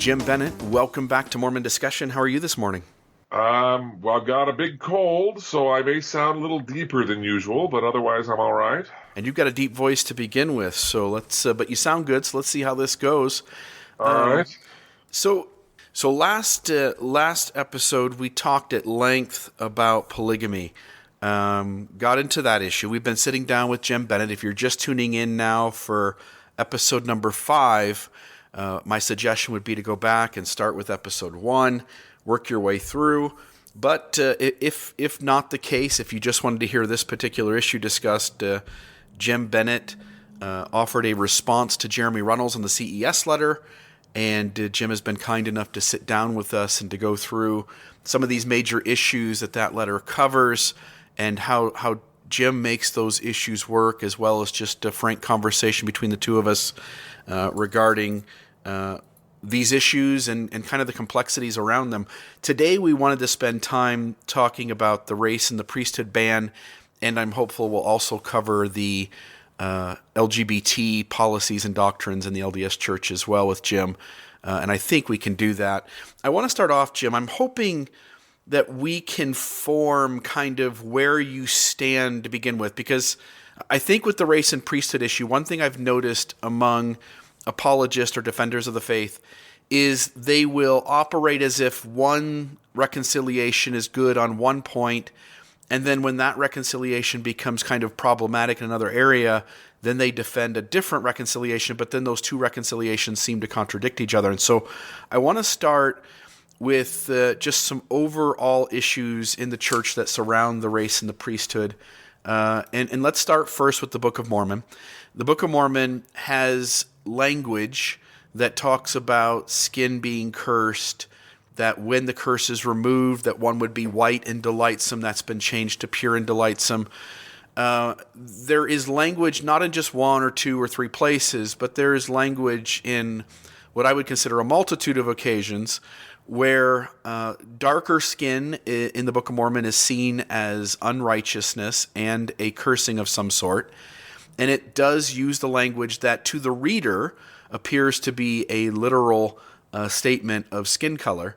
Jim Bennett, welcome back to Mormon Discussion. How are you this morning? Well, I've got a big cold, so I may sound a little deeper than usual, but otherwise I'm all right. And you've got a deep voice to begin with, so but you sound good, so let's see how this goes. All right. So last episode we talked at length about polygamy. Got into that issue. We've been sitting down with Jim Bennett. If you're just tuning in now for episode number 5, my suggestion would be to go back and start with episode 1, work your way through. But if not the case, if you just wanted to hear this particular issue discussed, Jim Bennett offered a response to Jeremy Runnels in the CES letter, and Jim has been kind enough to sit down with us and to go through some of these major issues that letter covers and how Jim makes those issues work, as well as just a frank conversation between the two of us regarding these issues and kind of the complexities around them. Today we wanted to spend time talking about the race and the priesthood ban, and I'm hopeful we'll also cover the LGBT policies and doctrines in the LDS Church as well with Jim, and I think we can do that. I want to start off, Jim. I'm hoping that we can form kind of where you stand to begin with, because I think with the race and priesthood issue, one thing I've noticed among apologists or defenders of the faith is they will operate as if one reconciliation is good on one point, and then when that reconciliation becomes kind of problematic in another area, then they defend a different reconciliation, but then those two reconciliations seem to contradict each other. And so I want to start with just some overall issues in the church that surround the race and the priesthood. And let's start first with the Book of Mormon. The Book of Mormon has language that talks about skin being cursed, that when the curse is removed, that one would be white and delightsome. That's been changed to pure and delightsome. There is language not in just one or two or three places, but there is language in what I would consider a multitude of occasions where darker skin in the Book of Mormon is seen as unrighteousness and a cursing of some sort. And it does use the language that to the reader appears to be a literal statement of skin color.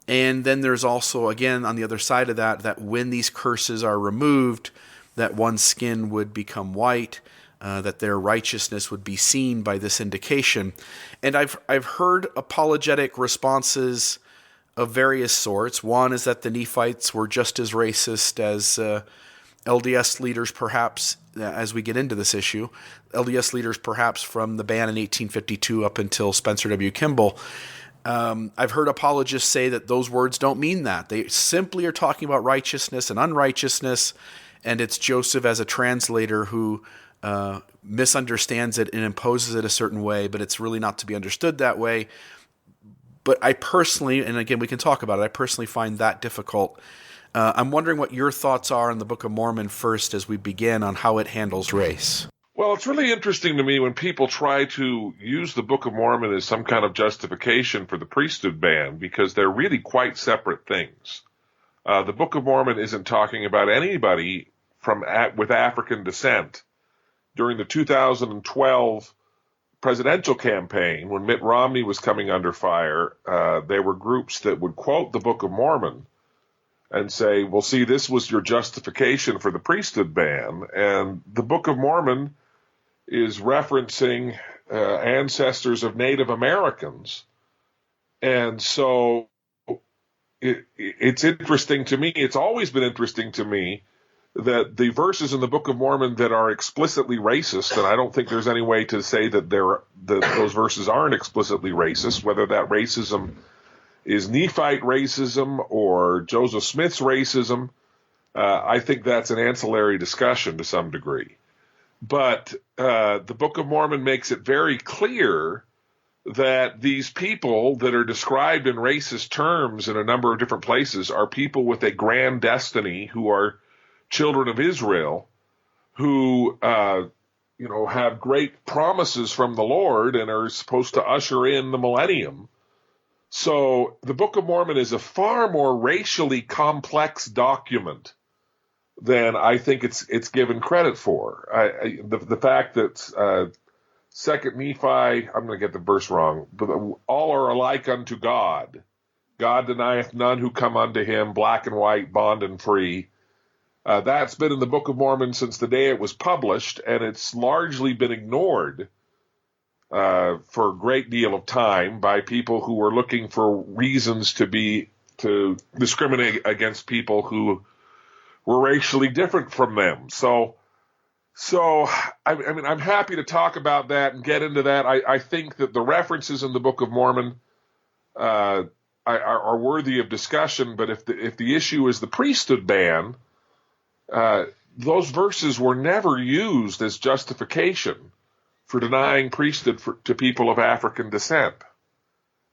And then there's also, again, on the other side of that, that when these curses are removed, that one's skin would become white, that their righteousness would be seen by this indication. And I've heard apologetic responses of various sorts. One is that the Nephites were just as racist as LDS leaders, perhaps, as we get into this issue, LDS leaders perhaps from the ban in 1852 up until Spencer W. Kimball. I've heard apologists say that those words don't mean that. They simply are talking about righteousness and unrighteousness, and it's Joseph as a translator who misunderstands it and imposes it a certain way, but it's really not to be understood that way. But I personally, and again, we can talk about it, I personally find that difficult. I'm wondering what your thoughts are on the Book of Mormon first as we begin on how it handles race. Well, it's really interesting to me when people try to use the Book of Mormon as some kind of justification for the priesthood ban, because they're really quite separate things. The Book of Mormon isn't talking about anybody with African descent. During the 2012 presidential campaign, when Mitt Romney was coming under fire, there were groups that would quote the Book of Mormon and say, well, see, this was your justification for the priesthood ban. And the Book of Mormon is referencing ancestors of Native Americans. And so it's interesting to me, it's always been interesting to me, that the verses in the Book of Mormon that are explicitly racist, and I don't think there's any way to say that those verses aren't explicitly racist, whether that racism is Nephite racism or Joseph Smith's racism, I think that's an ancillary discussion to some degree. But the Book of Mormon makes it very clear that these people that are described in racist terms in a number of different places are people with a grand destiny who are children of Israel who, have great promises from the Lord and are supposed to usher in the millennium. So the Book of Mormon is a far more racially complex document than I think it's given credit for. The fact that Second Nephi, I'm going to get the verse wrong, but all are alike unto God. God denieth none who come unto him, black and white, bond and free. That's been in the Book of Mormon since the day it was published, and it's largely been ignored for a great deal of time by people who were looking for reasons to discriminate against people who were racially different from them. So I mean, I'm happy to talk about that and get into that. I think that the references in the Book of Mormon are worthy of discussion. But if the issue is the priesthood ban, those verses were never used as justification for denying priesthood to people of African descent.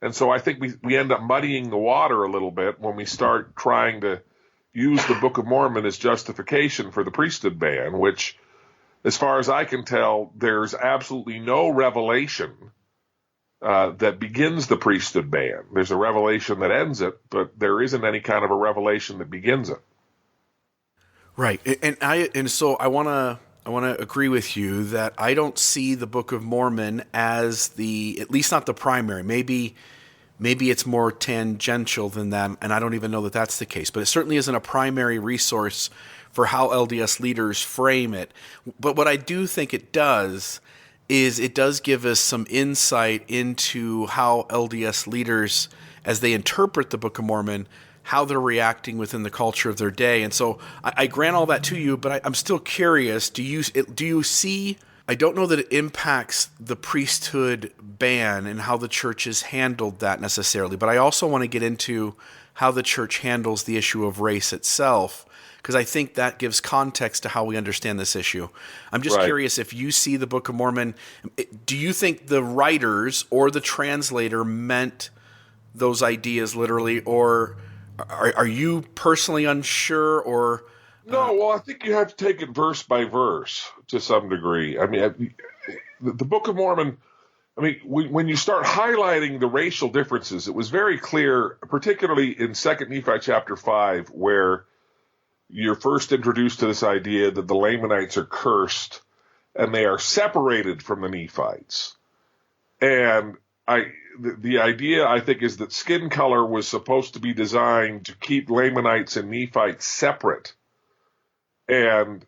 And so I think we end up muddying the water a little bit when we start trying to use the Book of Mormon as justification for the priesthood ban, which, as far as I can tell, there's absolutely no revelation that begins the priesthood ban. There's a revelation that ends it, but there isn't any kind of a revelation that begins it. Right, and so I want to agree with you that I don't see the Book of Mormon as at least not the primary. Maybe it's more tangential than that, and I don't even know that that's the case. But it certainly isn't a primary resource for how LDS leaders frame it. But what I do think it does is it does give us some insight into how LDS leaders, as they interpret the Book of Mormon, how they're reacting within the culture of their day. And so I grant all that to you, but I'm still curious, do you see, I don't know that it impacts the priesthood ban and how the church has handled that necessarily, but I also want to get into how the church handles the issue of race itself, because I think that gives context to how we understand this issue. I'm just curious if you see the Book of Mormon, do you think the writers or the translator meant those ideas literally, or are you personally unsure? Or No, well, I think you have to take it verse by verse to some degree. I mean, the Book of Mormon, I mean, when you start highlighting the racial differences, it was very clear, particularly in 2 Nephi chapter 5, where you're first introduced to this idea that the Lamanites are cursed and they are separated from the Nephites. And the idea, I think, is that skin color was supposed to be designed to keep Lamanites and Nephites separate. And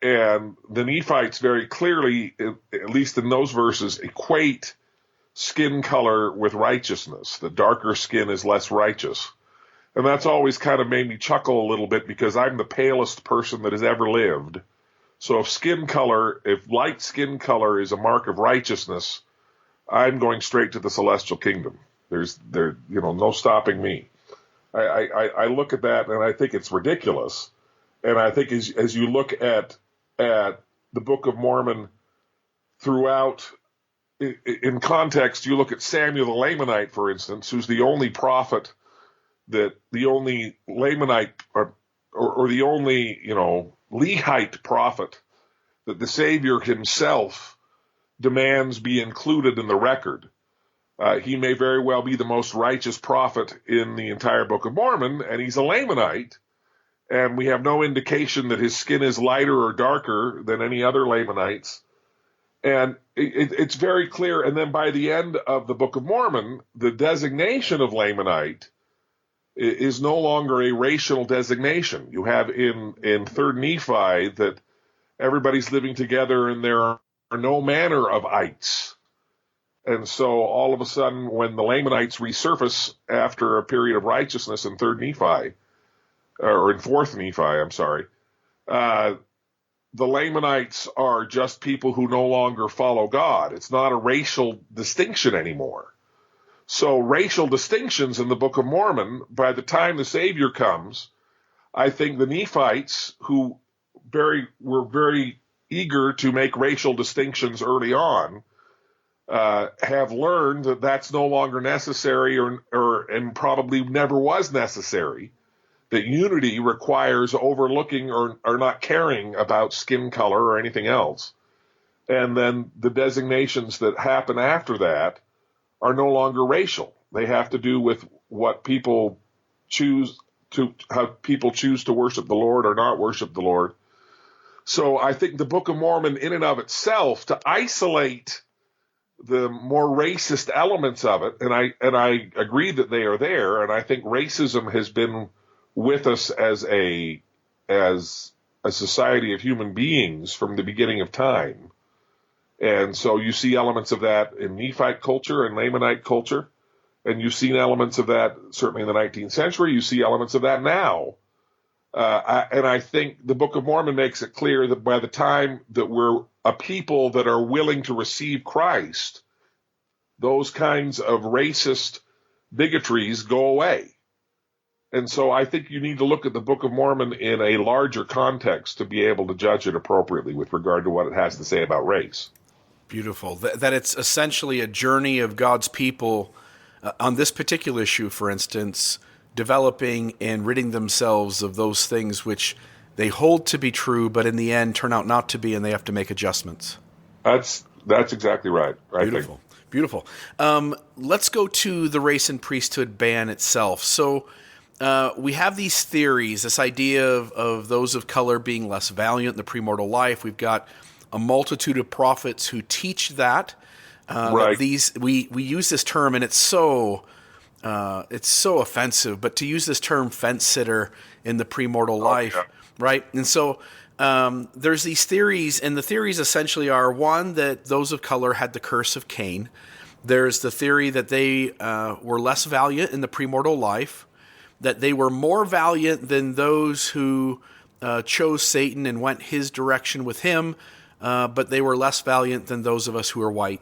the Nephites very clearly, at least in those verses, equate skin color with righteousness. The darker skin is less righteous. And that's always kind of made me chuckle a little bit because I'm the palest person that has ever lived. So if light skin color is a mark of righteousness, I'm going straight to the celestial kingdom. There's no stopping me. I look at that and I think it's ridiculous. And I think as you look at the Book of Mormon throughout, in context, you look at Samuel the Lamanite, for instance, who's the only prophet the only Lamanite or the only, Lehite prophet that the Savior himself demands be included in the record. He may very well be the most righteous prophet in the entire Book of Mormon, and he's a Lamanite, and we have no indication that his skin is lighter or darker than any other Lamanites. And it's very clear. And then by the end of the Book of Mormon, the designation of Lamanite is no longer a racial designation. You have in 3rd Nephi that everybody's living together and there are no manner of ites. And so all of a sudden, when the Lamanites resurface after a period of righteousness in 3rd Nephi, or in 4th Nephi, I'm sorry, the Lamanites are just people who no longer follow God. It's not a racial distinction anymore. So racial distinctions in the Book of Mormon, by the time the Savior comes, I think the Nephites, who were very eager to make racial distinctions early on, have learned that that's no longer necessary and probably never was necessary, that unity requires overlooking or not caring about skin color or anything else. And then the designations that happen after that are no longer racial. They have to do with what people how people choose to worship the Lord or not worship the Lord. So I think the Book of Mormon in and of itself, to isolate the more racist elements of it, and I agree that they are there, and I think racism has been with us as a society of human beings from the beginning of time. And so you see elements of that in Nephite culture and Lamanite culture, and you've seen elements of that certainly in the 19th century. You see elements of that now. And I think the Book of Mormon makes it clear that by the time that we're a people that are willing to receive Christ, those kinds of racist bigotries go away. And so I think you need to look at the Book of Mormon in a larger context to be able to judge it appropriately with regard to what it has to say about race. Beautiful. That it's essentially a journey of God's people on this particular issue, for instance, developing and ridding themselves of those things which they hold to be true, but in the end turn out not to be, and they have to make adjustments. That's exactly right. Beautiful. Beautiful. Let's go to the race and priesthood ban itself. So we have these theories, this idea of those of color being less valiant in the premortal life. We've got a multitude of prophets who teach that. Right. We use this term, and it's so offensive, but to use this term fence sitter in the premortal life, yeah. Right? And so there's these theories, and the theories essentially are, one, that those of color had the curse of Cain. There's the theory that they were less valiant in the premortal life, that they were more valiant than those who chose Satan and went his direction with him, but they were less valiant than those of us who are white.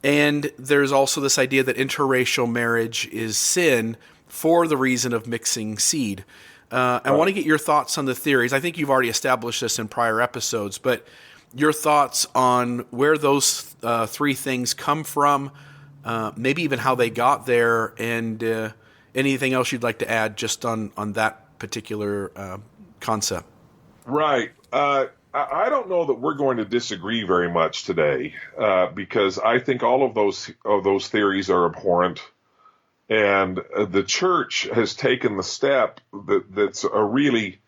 And there's also this idea that interracial marriage is sin for the reason of mixing seed. I want to get your thoughts on the theories. I think you've already established this in prior episodes, but your thoughts on where those three things come from, maybe even how they got there, and anything else you'd like to add just on that particular concept. Right. I don't know that we're going to disagree very much today, because I think all of those theories are abhorrent, and the church has taken the step that's a really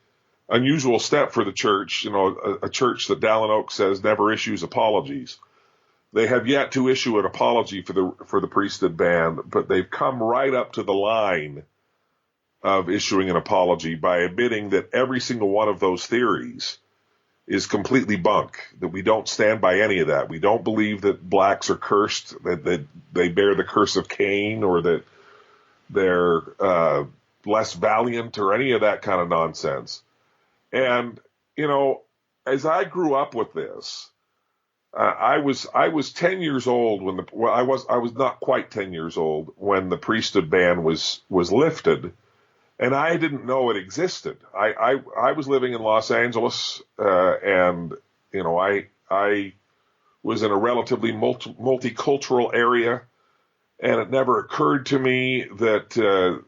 unusual step for the church. You know, a church that Dallin Oak says never issues apologies. They have yet to issue an apology for the priesthood ban, but they've come right up to the line of issuing an apology by admitting that every single one of those theories is completely bunk, that we don't stand by any of that. We don't believe that blacks are cursed, that they bear the curse of Cain, or that they're less valiant, or any of that kind of nonsense. And, you know, as I grew up with this, I was 10 years old when I was not quite 10 years old when the priesthood ban was lifted. And I didn't know it existed. I was living in Los Angeles, and you know, I was in a relatively multicultural area, and it never occurred to me that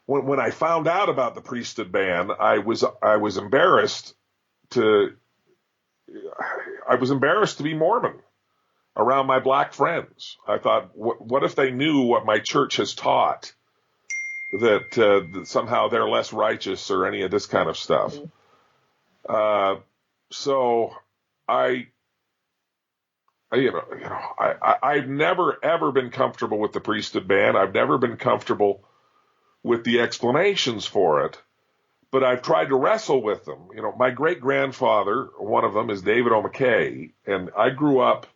when I found out about the priesthood ban, I was embarrassed to be Mormon around my black friends. I thought, what if they knew what my church has taught? That somehow they're less righteous, or any of this kind of stuff. So I've never ever been comfortable with the priesthood ban. I've never been comfortable with the explanations for it, but I've tried to wrestle with them. You know, my great grandfather, one of them, is David O. McKay, and I grew up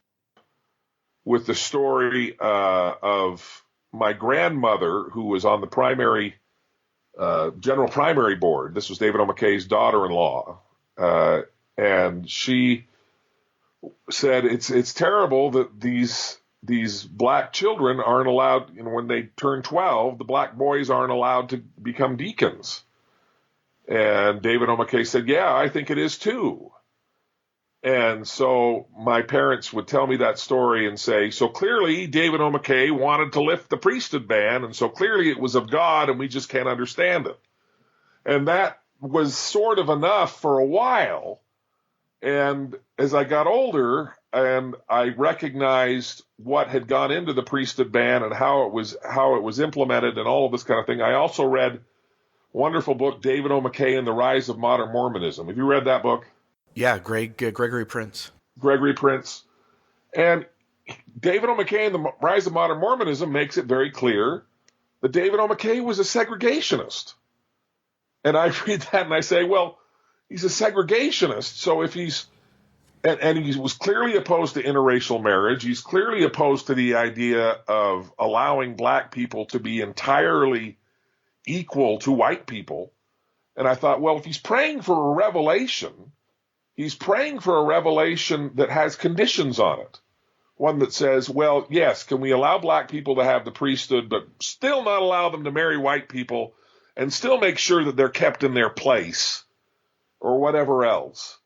with the story of my grandmother, who was on the general primary board. This was David O. McKay's daughter-in-law. And she said, it's terrible that these black children aren't allowed, you know, when they turn 12, the black boys aren't allowed to become deacons. And David O. McKay said, yeah, I think it is too. And so my parents would tell me that story and say, so clearly David O. McKay wanted to lift the priesthood ban, and so clearly it was of God, and we just can't understand it. And that was sort of enough for a while. And as I got older and I recognized what had gone into the priesthood ban and how it was implemented and all of this kind of thing, I also read a wonderful book, David O. McKay and the Rise of Modern Mormonism. Have you read that book? Yeah, Gregory Prince. Gregory Prince. And David O. McKay in The Rise of Modern Mormonism makes it very clear that David O. McKay was a segregationist. And I read that and I say, well, he's a segregationist. So if he's, and he was clearly opposed to interracial marriage. He's clearly opposed to the idea of allowing black people to be entirely equal to white people. And I thought, well, if he's praying for a revelation, he's praying for a revelation that has conditions on it. One that says, well, yes, can we allow black people to have the priesthood, but still not allow them to marry white people and still make sure that they're kept in their place or whatever else?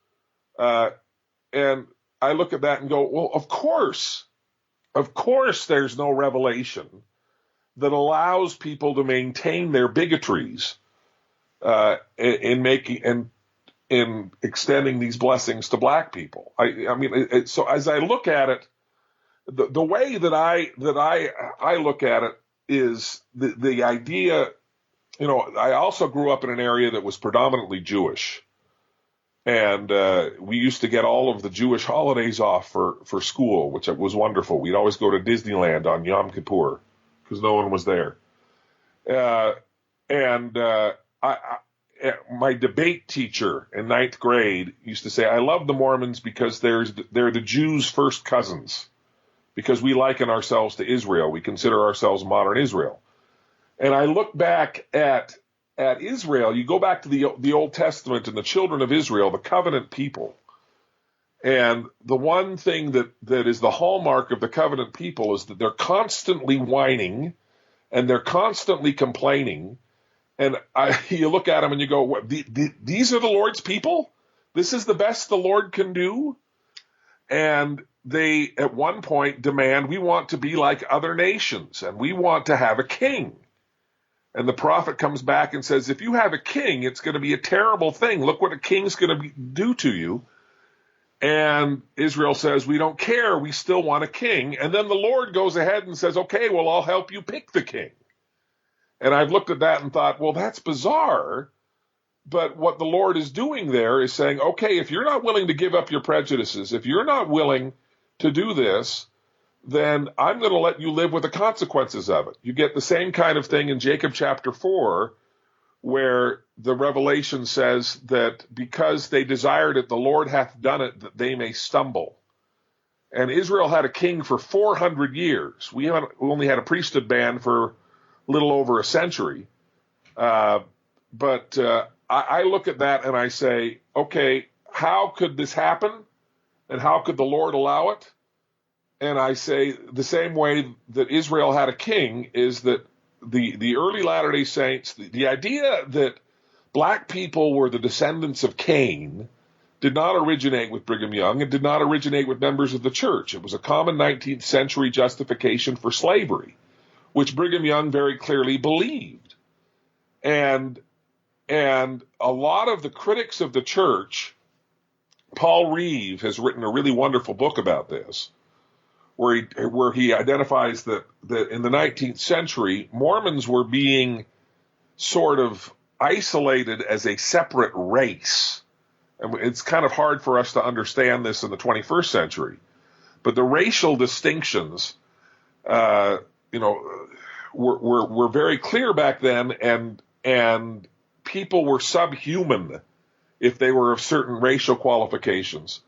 And I look at that and go, well, of course there's no revelation that allows people to maintain their bigotries in extending these blessings to black people. I mean, so as I look at it, the way that I look at it is the idea. I also grew up in an area that was predominantly Jewish. And we used to get all of the Jewish holidays off for school, which was wonderful. We'd always go to Disneyland on Yom Kippur because no one was there. My debate teacher in ninth grade used to say, I love the Mormons because they're the Jews' first cousins, because we liken ourselves to Israel. We consider ourselves modern Israel. And I look back at Israel. You go back to the Old Testament and the children of Israel, the covenant people. And the one thing that is the hallmark of the covenant people is that they're constantly whining and they're constantly complaining. And you look at them and you go, what, these are the Lord's people? This is the best the Lord can do? And they, at one point, demand, we want to be like other nations and we want to have a king. And the prophet comes back and says, if you have a king, it's going to be a terrible thing. Look what a king's going to do to you. And Israel says, we don't care. We still want a king. And then the Lord goes ahead and says, okay, well, I'll help you pick the king. And I've looked at that and thought, well, that's bizarre. But what the Lord is doing there is saying, okay, if you're not willing to give up your prejudices, if you're not willing to do this, then I'm going to let you live with the consequences of it. You get the same kind of thing in Jacob chapter 4, where the revelation says that because they desired it, the Lord hath done it, that they may stumble. And Israel had a king for 400 years. We only had a priesthood ban for a little over a century. But I look at that and I say, okay, how could this happen? And how could the Lord allow it? And I say the same way that Israel had a king is that the early Latter-day Saints, the idea that black people were the descendants of Cain did not originate with Brigham Young and did not originate with members of the church. It was a common 19th century justification for slavery, which Brigham Young very clearly believed. And a lot of the critics of the church, Paul Reeve has written a really wonderful book about this, where he identifies that in the 19th century, Mormons were being sort of isolated as a separate race. And it's kind of hard for us to understand this in the 21st century. But the racial distinctions, were very clear back then, and people were subhuman if they were of certain racial qualifications.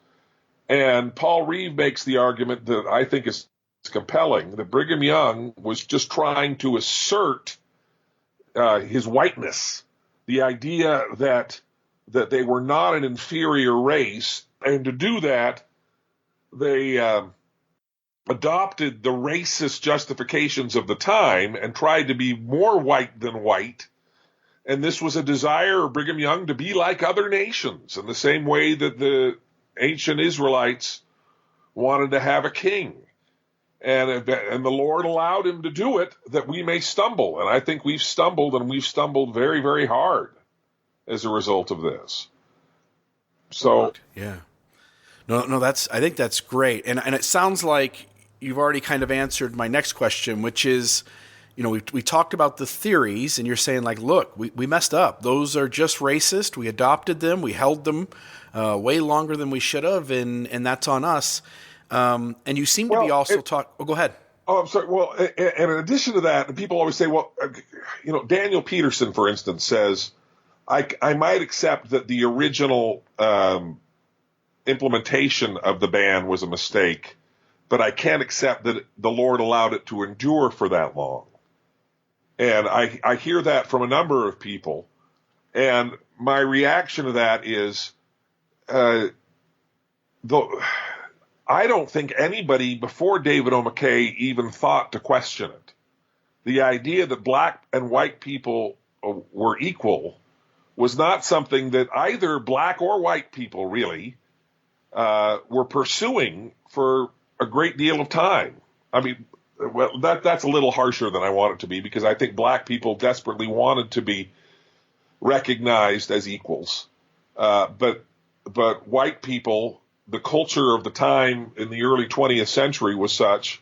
And Paul Reeve makes the argument that I think is compelling, that Brigham Young was just trying to assert his whiteness, the idea that they were not an inferior race, and to do that, they adopted the racist justifications of the time and tried to be more white than white. And this was a desire of Brigham Young to be like other nations, in the same way that the ancient Israelites wanted to have a king. And the Lord allowed him to do it that we may stumble. And I think we've stumbled, and we've stumbled very, very hard as a result of this. So, yeah. No, I think that's great. And it sounds like you've already kind of answered my next question, which is, we talked about the theories, and you're saying, like, look, we messed up. Those are just racist. We adopted them. We held them way longer than we should have, and that's on us. And you seem to be also talk. Oh, go ahead. Oh, I'm sorry. Well, and in addition to that, people always say, well, Daniel Peterson, for instance, says, I might accept that the original implementation of the ban was a mistake, but I can't accept that the Lord allowed it to endure for that long. And I hear that from a number of people. And my reaction to that is, I don't think anybody before David O. McKay even thought to question it. The idea that black and white people were equal was not something that either black or white people really were pursuing for a great deal of time. I mean, well, that's a little harsher than I want it to be, because I think black people desperately wanted to be recognized as equals. But white people, the culture of the time in the early 20th century was such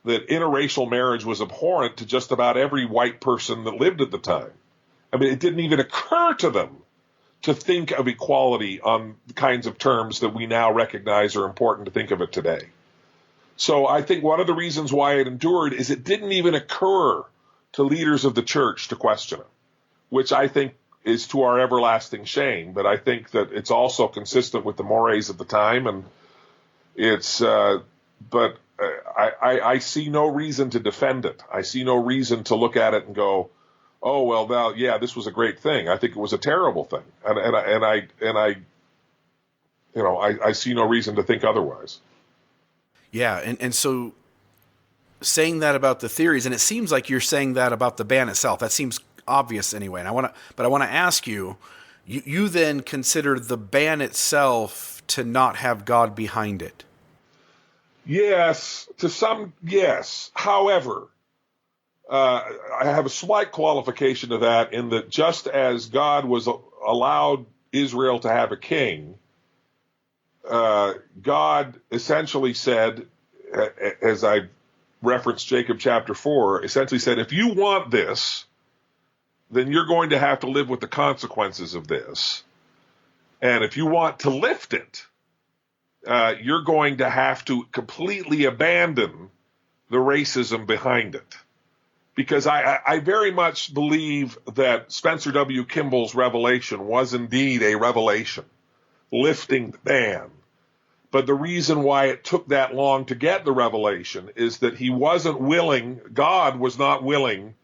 that interracial marriage was abhorrent to just about every white person that lived at the time. I mean, it didn't even occur to them to think of equality on the kinds of terms that we now recognize are important to think of it today. So I think one of the reasons why it endured is it didn't even occur to leaders of the church to question it, which I think is to our everlasting shame. But I think that it's also consistent with the mores of the time, and it's. But I see no reason to defend it. I see no reason to look at it and go, "Oh well, now yeah, this was a great thing." I think it was a terrible thing, and I see no reason to think otherwise. Yeah, and so saying that about the theories, and it seems like you're saying that about the ban itself. That seems obvious anyway. And I want to ask you, you then consider the ban itself to not have God behind it? Yes, to some, yes. However, I have a slight qualification to that, in that just as God was allowed Israel to have a king, God essentially said, as I referenced Jacob chapter 4, essentially said, if you want this, then you're going to have to live with the consequences of this. And if you want to lift it, you're going to have to completely abandon the racism behind it. Because I very much believe that Spencer W. Kimball's revelation was indeed a revelation, lifting the ban. But the reason why it took that long to get the revelation is that God was not willing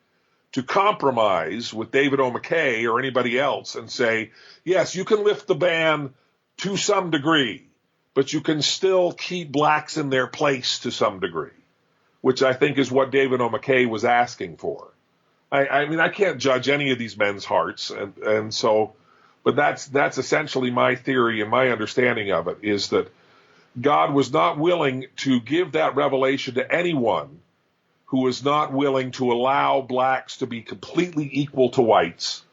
to compromise with David O. McKay or anybody else and say, yes, you can lift the ban to some degree, but you can still keep blacks in their place to some degree, which I think is what David O. McKay was asking for. I mean, I can't judge any of these men's hearts, and so, but that's essentially my theory and my understanding of it, is that God was not willing to give that revelation to anyone who was not willing to allow blacks to be completely equal to whites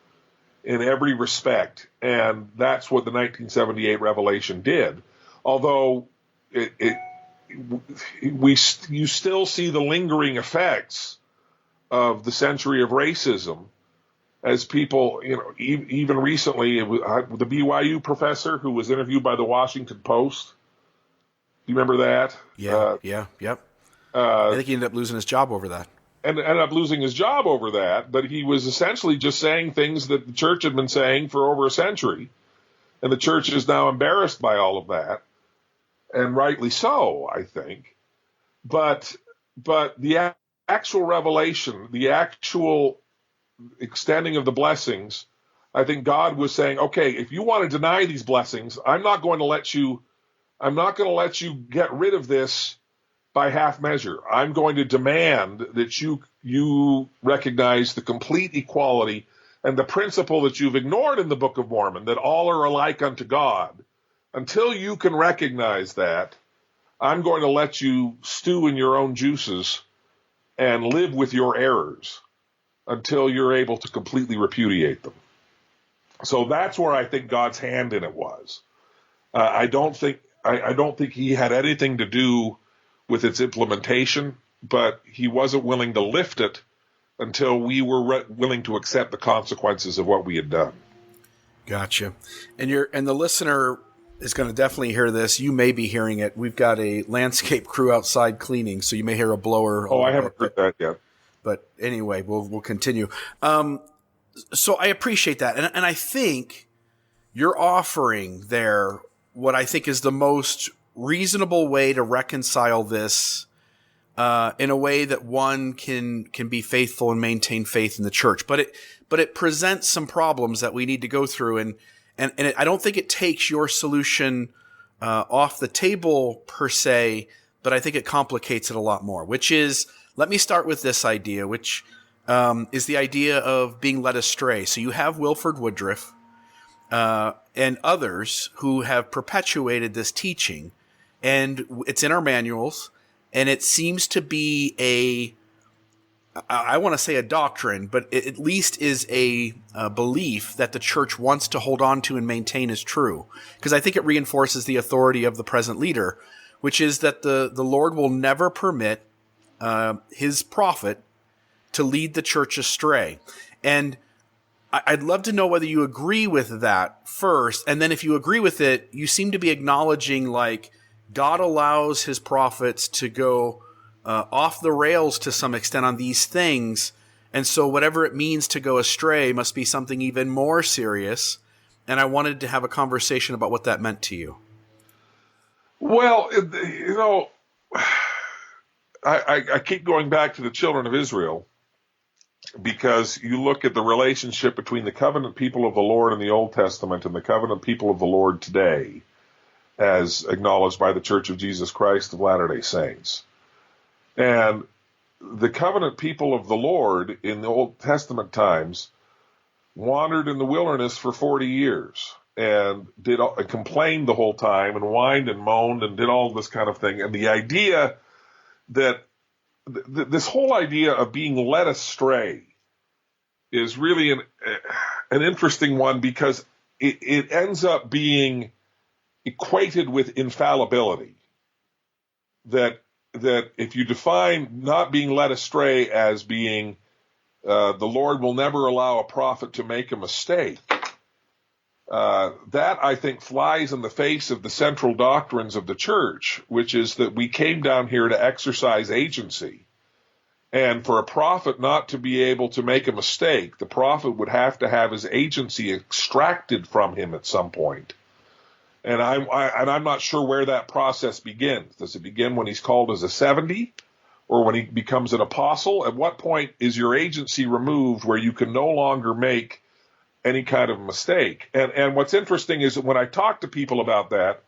in every respect. And that's what the 1978 revelation did. Although you still see the lingering effects of the century of racism, as people, even recently, the BYU professor who was interviewed by the Washington Post. Do you remember that? Yep. I think he ended up losing his job over that. And ended up losing his job over that, but he was essentially just saying things that the church had been saying for over a century, and the church is now embarrassed by all of that, and rightly so, I think. But the actual revelation, the actual extending of the blessings, I think God was saying, okay, if you want to deny these blessings, I'm not going to let you get rid of this by half measure. I'm going to demand that you recognize the complete equality and the principle that you've ignored in the Book of Mormon, that all are alike unto God. Until you can recognize that, I'm going to let you stew in your own juices and live with your errors until you're able to completely repudiate them. So that's where I think God's hand in it was. I don't think he had anything to do with its implementation, but he wasn't willing to lift it until we were willing to accept the consequences of what we had done. Gotcha. And the listener is going to definitely hear this. You may be hearing it. We've got a landscape crew outside cleaning, so you may hear a blower. Oh, I haven't heard that yet. But anyway, we'll continue. So I appreciate that. And I think you're offering there what I think is the most reasonable way to reconcile this in a way that one can be faithful and maintain faith in the church. But it presents some problems that we need to go through. And I don't think it takes your solution off the table per se, but I think it complicates it a lot more, which is, let me start with this idea, which is the idea of being led astray. So you have Wilford Woodruff and others who have perpetuated this teaching, and it's in our manuals, and it seems to be I want to say a doctrine, but it at least is a belief that the church wants to hold on to and maintain as true. Because I think it reinforces the authority of the present leader, which is that the Lord will never permit his prophet to lead the church astray. And I'd love to know whether you agree with that first. And then if you agree with it, you seem to be acknowledging like God allows his prophets to go off the rails to some extent on these things. And so whatever it means to go astray must be something even more serious. And I wanted to have a conversation about what that meant to you. Well, I keep going back to the children of Israel, because you look at the relationship between the covenant people of the Lord in the Old Testament and the covenant people of the Lord today, as acknowledged by the Church of Jesus Christ of Latter-day Saints. And the covenant people of the Lord in the Old Testament times wandered in the wilderness for 40 years and complained the whole time and whined and moaned and did all this kind of thing. And the idea that this whole idea of being led astray is really an interesting one, because it ends up being equated with infallibility. That if you define not being led astray as being the Lord will never allow a prophet to make a mistake, that I think flies in the face of the central doctrines of the church, which is that we came down here to exercise agency. And for a prophet not to be able to make a mistake, the prophet would have to have his agency extracted from him at some point. And I'm not sure where that process begins. Does it begin when he's called as a 70, or when he becomes an apostle? At what point is your agency removed where you can no longer make any kind of mistake? And what's interesting is that when I talk to people about that,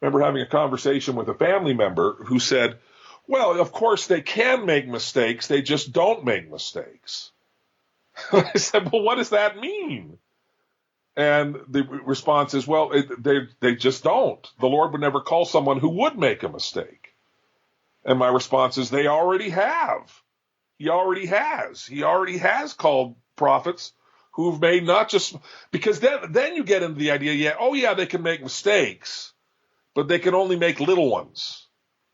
I remember having a conversation with a family member who said, well, of course they can make mistakes, they just don't make mistakes. I said, well, what does that mean? And the response is, well, they just don't. The Lord would never call someone who would make a mistake. And my response is, they already have. He already has. He already has called prophets who've made not just, because then you get into the idea, they can make mistakes, but they can only make little ones.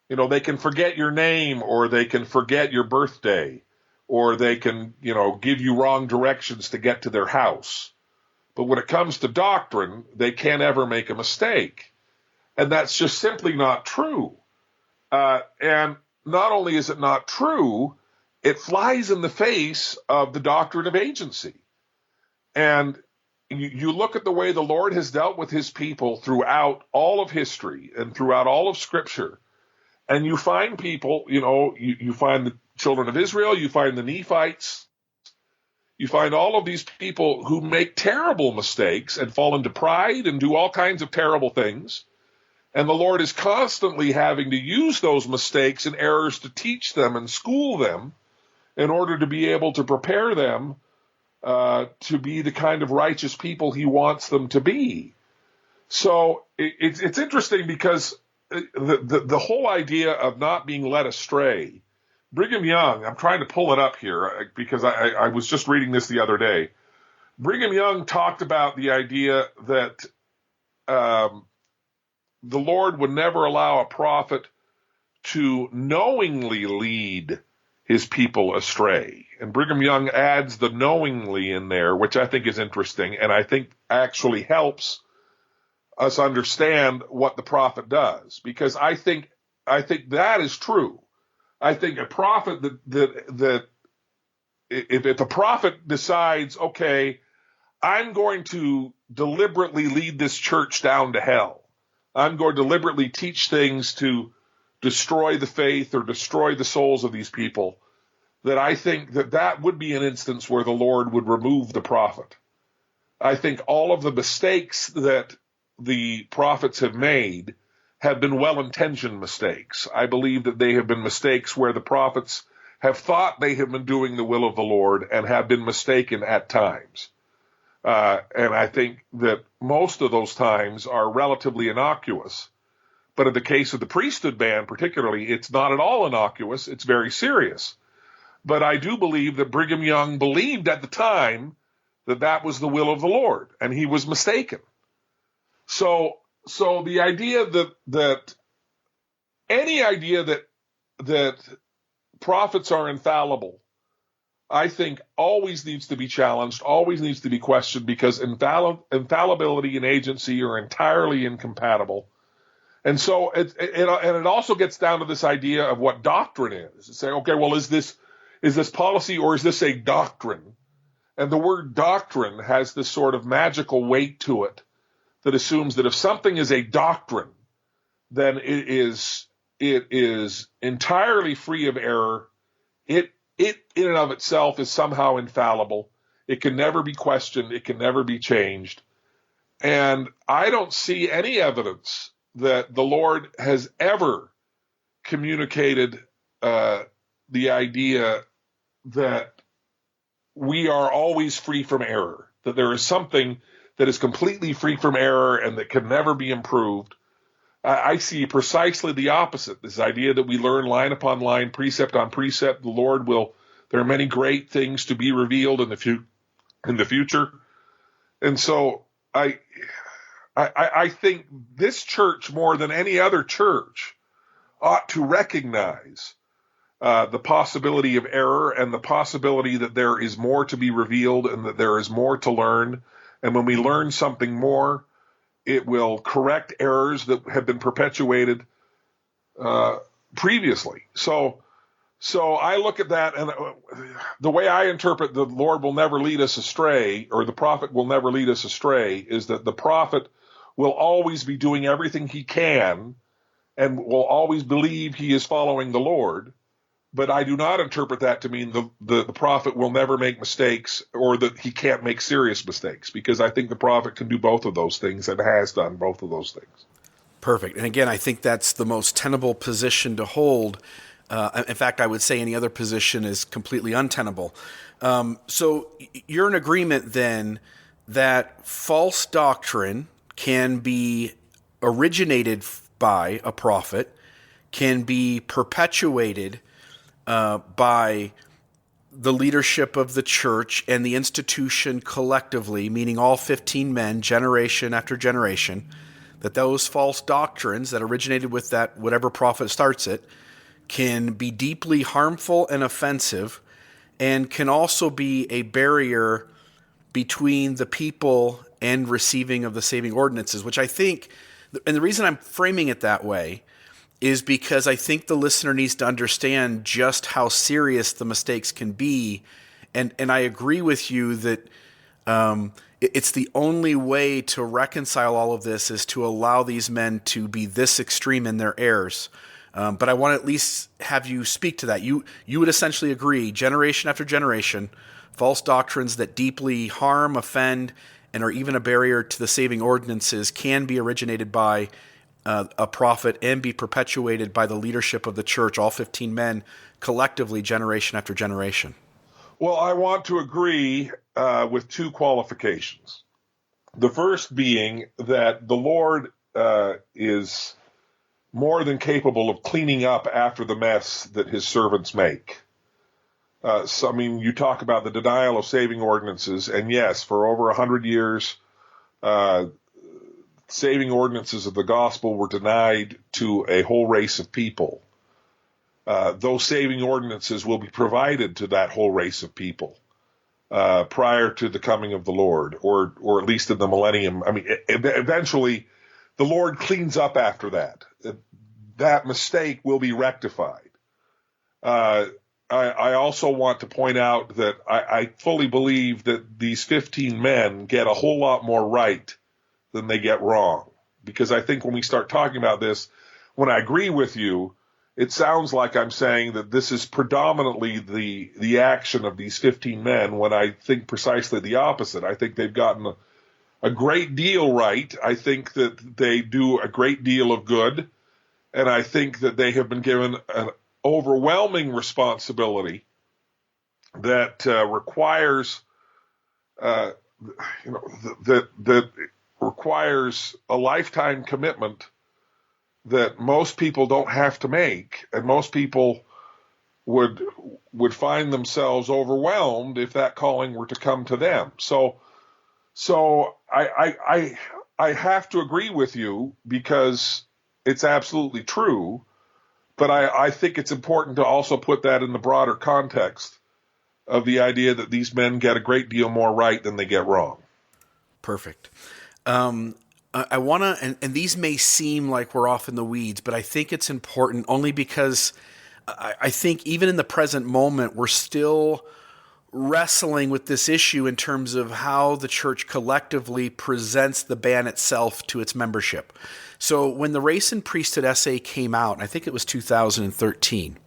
They can forget your name, or they can forget your birthday, or they can, give you wrong directions to get to their house. But when it comes to doctrine, they can't ever make a mistake. And that's just simply not true. And not only is it not true, it flies in the face of the doctrine of agency. And you look at the way the Lord has dealt with his people throughout all of history and throughout all of Scripture. And you find people, you find the children of Israel, you find the Nephites, you find all of these people who make terrible mistakes and fall into pride and do all kinds of terrible things. And the Lord is constantly having to use those mistakes and errors to teach them and school them in order to be able to prepare them to be the kind of righteous people he wants them to be. So it's interesting, because the whole idea of not being led astray, Brigham Young, I'm trying to pull it up here because I was just reading this the other day. Brigham Young talked about the idea that the Lord would never allow a prophet to knowingly lead his people astray. And Brigham Young adds the knowingly in there, which I think is interesting, and I think actually helps us understand what the prophet does, because I think that is true. I think a prophet that if a prophet decides, okay, I'm going to deliberately lead this church down to hell, I'm going to deliberately teach things to destroy the faith or destroy the souls of these people, that I think that would be an instance where the Lord would remove the prophet. I think all of the mistakes that the prophets have made have been well-intentioned mistakes. I believe that they have been mistakes where the prophets have thought they have been doing the will of the Lord and have been mistaken at times. And I think that most of those times are relatively innocuous. But in the case of the priesthood ban particularly, it's not at all innocuous. It's very serious. But I do believe that Brigham Young believed at the time that that was the will of the Lord, and he was mistaken. So the idea that any idea that prophets are infallible, I think always needs to be challenged, always needs to be questioned, because infallibility and agency are entirely incompatible. And so it also gets down to this idea of what doctrine is. To say, okay, well, is this policy or is this a doctrine? And the word doctrine has this sort of magical weight to it that assumes that if something is a doctrine, then it is entirely free of error. It in and of itself is somehow infallible. It can never be questioned. It can never be changed. And I don't see any evidence that the Lord has ever communicated the idea that we are always free from error, that there is something that is completely free from error and that can never be improved. I see precisely the opposite, this idea that we learn line upon line, precept on precept. The Lord there are many great things to be revealed in the future. And so I think this church, more than any other church, ought to recognize the possibility of error and the possibility that there is more to be revealed and that there is more to learn. And when we learn something more, it will correct errors that have been perpetuated previously. So I look at that, and the way I interpret the Lord will never lead us astray, or the prophet will never lead us astray, is that the prophet will always be doing everything he can and will always believe he is following the Lord. But I do not interpret that to mean the prophet will never make mistakes, or that he can't make serious mistakes, because I think the prophet can do both of those things and has done both of those things. Perfect. And again, I think that's the most tenable position to hold. In fact, I would say any other position is completely untenable. So you're in agreement then that false doctrine can be originated by a prophet, can be perpetuated by the leadership of the church and the institution collectively, meaning all 15 men, generation after generation, that those false doctrines that originated with that whatever prophet starts it can be deeply harmful and offensive, and can also be a barrier between the people and receiving of the saving ordinances, which I think, and the reason I'm framing it that way is because I think the listener needs to understand just how serious the mistakes can be. And I agree with you that it's the only way to reconcile all of this is to allow these men to be this extreme in their errors. But I want to at least have you speak to that. You would essentially agree, generation after generation, false doctrines that deeply harm, offend, and are even a barrier to the saving ordinances can be originated by a prophet and be perpetuated by the leadership of the church, all 15 men, collectively, generation after generation. Well, I want to agree with two qualifications. The first being that the Lord is more than capable of cleaning up after the mess that his servants make. You talk about the denial of saving ordinances, and yes, for over 100 years, saving ordinances of the gospel were denied to a whole race of people. Those saving ordinances will be provided to that whole race of people prior to the coming of the Lord, or at least in the millennium. Eventually the Lord cleans up after that. That mistake will be rectified. I also want to point out that I fully believe that these 15 men get a whole lot more right than they get wrong. Because I think when we start talking about this, when I agree with you, it sounds like I'm saying that this is predominantly the action of these 15 men, when I think precisely the opposite. I think they've gotten a great deal right. I think that they do a great deal of good. And I think that they have been given an overwhelming responsibility that requires, that requires a lifetime commitment that most people don't have to make, and most people would find themselves overwhelmed if that calling were to come to them. So I have to agree with you, because it's absolutely true, but I think it's important to also put that in the broader context of the idea that these men get a great deal more right than they get wrong. Perfect. I want to, and these may seem like we're off in the weeds, but I think it's important only because I think even in the present moment, we're still wrestling with this issue in terms of how the church collectively presents the ban itself to its membership. So when the Race and Priesthood essay came out, and I think it was 2013,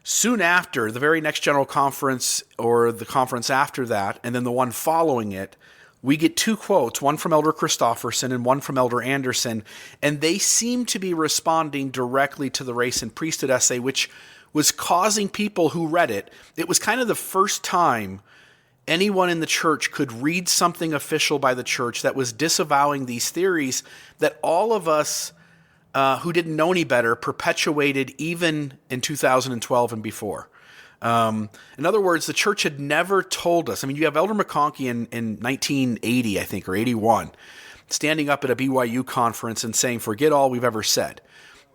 soon after, the very next General Conference, or the conference after that, and then the one following it, we get two quotes, one from Elder Christofferson and one from Elder Anderson, and they seem to be responding directly to the Race and Priesthood essay, which was causing people who read it. It was kind of the first time anyone in the church could read something official by the church that was disavowing these theories that all of us who didn't know any better perpetuated even in 2012 and before. In other words, the church had never told us. I mean, you have Elder McConkie in 1980, I think, or 81, standing up at a BYU conference and saying, "Forget all we've ever said."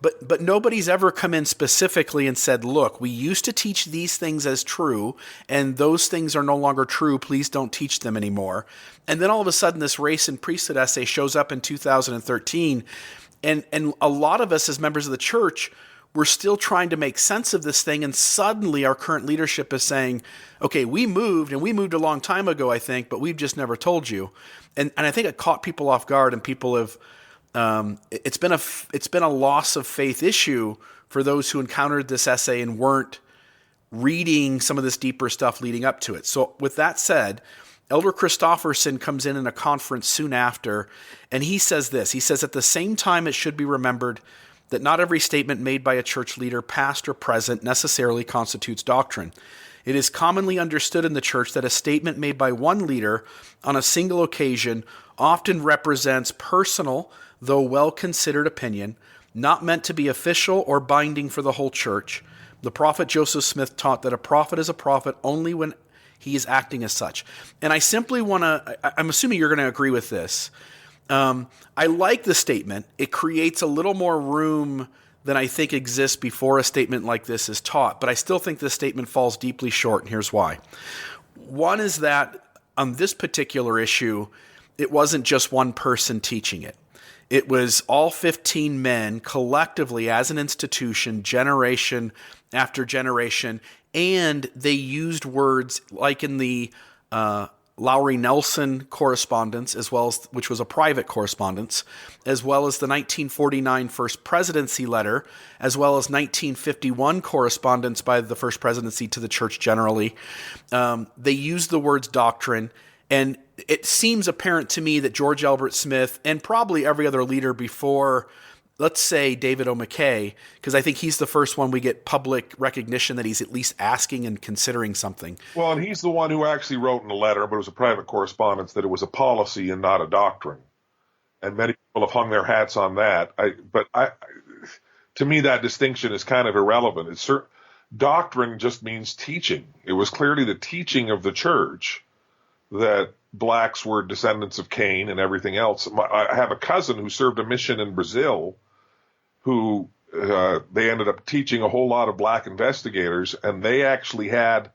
But nobody's ever come in specifically and said, "Look, we used to teach these things as true, and those things are no longer true. Please don't teach them anymore." And then all of a sudden, this Race and Priesthood essay shows up in 2013, and a lot of us as members of the church, we're still trying to make sense of this thing, and suddenly our current leadership is saying, "Okay, we moved a long time ago, I think, but we've just never told you." And I think it caught people off guard, and people have. It's been a loss of faith issue for those who encountered this essay and weren't reading some of this deeper stuff leading up to it. So with that said, Elder Christofferson comes in a conference soon after, and he says this. He says, "At the same time, it should be remembered that not every statement made by a church leader, past or present, necessarily constitutes doctrine. It is commonly understood in the church that a statement made by one leader on a single occasion often represents personal, though well-considered opinion, not meant to be official or binding for the whole church. The prophet Joseph Smith taught that a prophet is a prophet only when he is acting as such." And I simply want to, I'm assuming you're going to agree with this. I like the statement. It creates a little more room than I think exists before a statement like this is taught, but I still think this statement falls deeply short, and here's why. One is that on this particular issue, it wasn't just one person teaching it. It was all 15 men collectively as an institution, generation after generation, and they used words like in the Lowry Nelson correspondence, as well as, which was a private correspondence, as well as the 1949 First Presidency letter, as well as 1951 correspondence by the First Presidency to the church generally. They used the words doctrine, and it seems apparent to me that George Albert Smith, and probably every other leader before, let's say David O. McKay, because I think he's the first one we get public recognition that he's at least asking and considering something. Well, and he's the one who actually wrote in a letter, but it was a private correspondence, that it was a policy and not a doctrine. And many people have hung their hats on that. To me, that distinction is kind of irrelevant. Doctrine just means teaching. It was clearly the teaching of the church that blacks were descendants of Cain and everything else. I have a cousin who served a mission in Brazil who they ended up teaching a whole lot of black investigators, and they actually had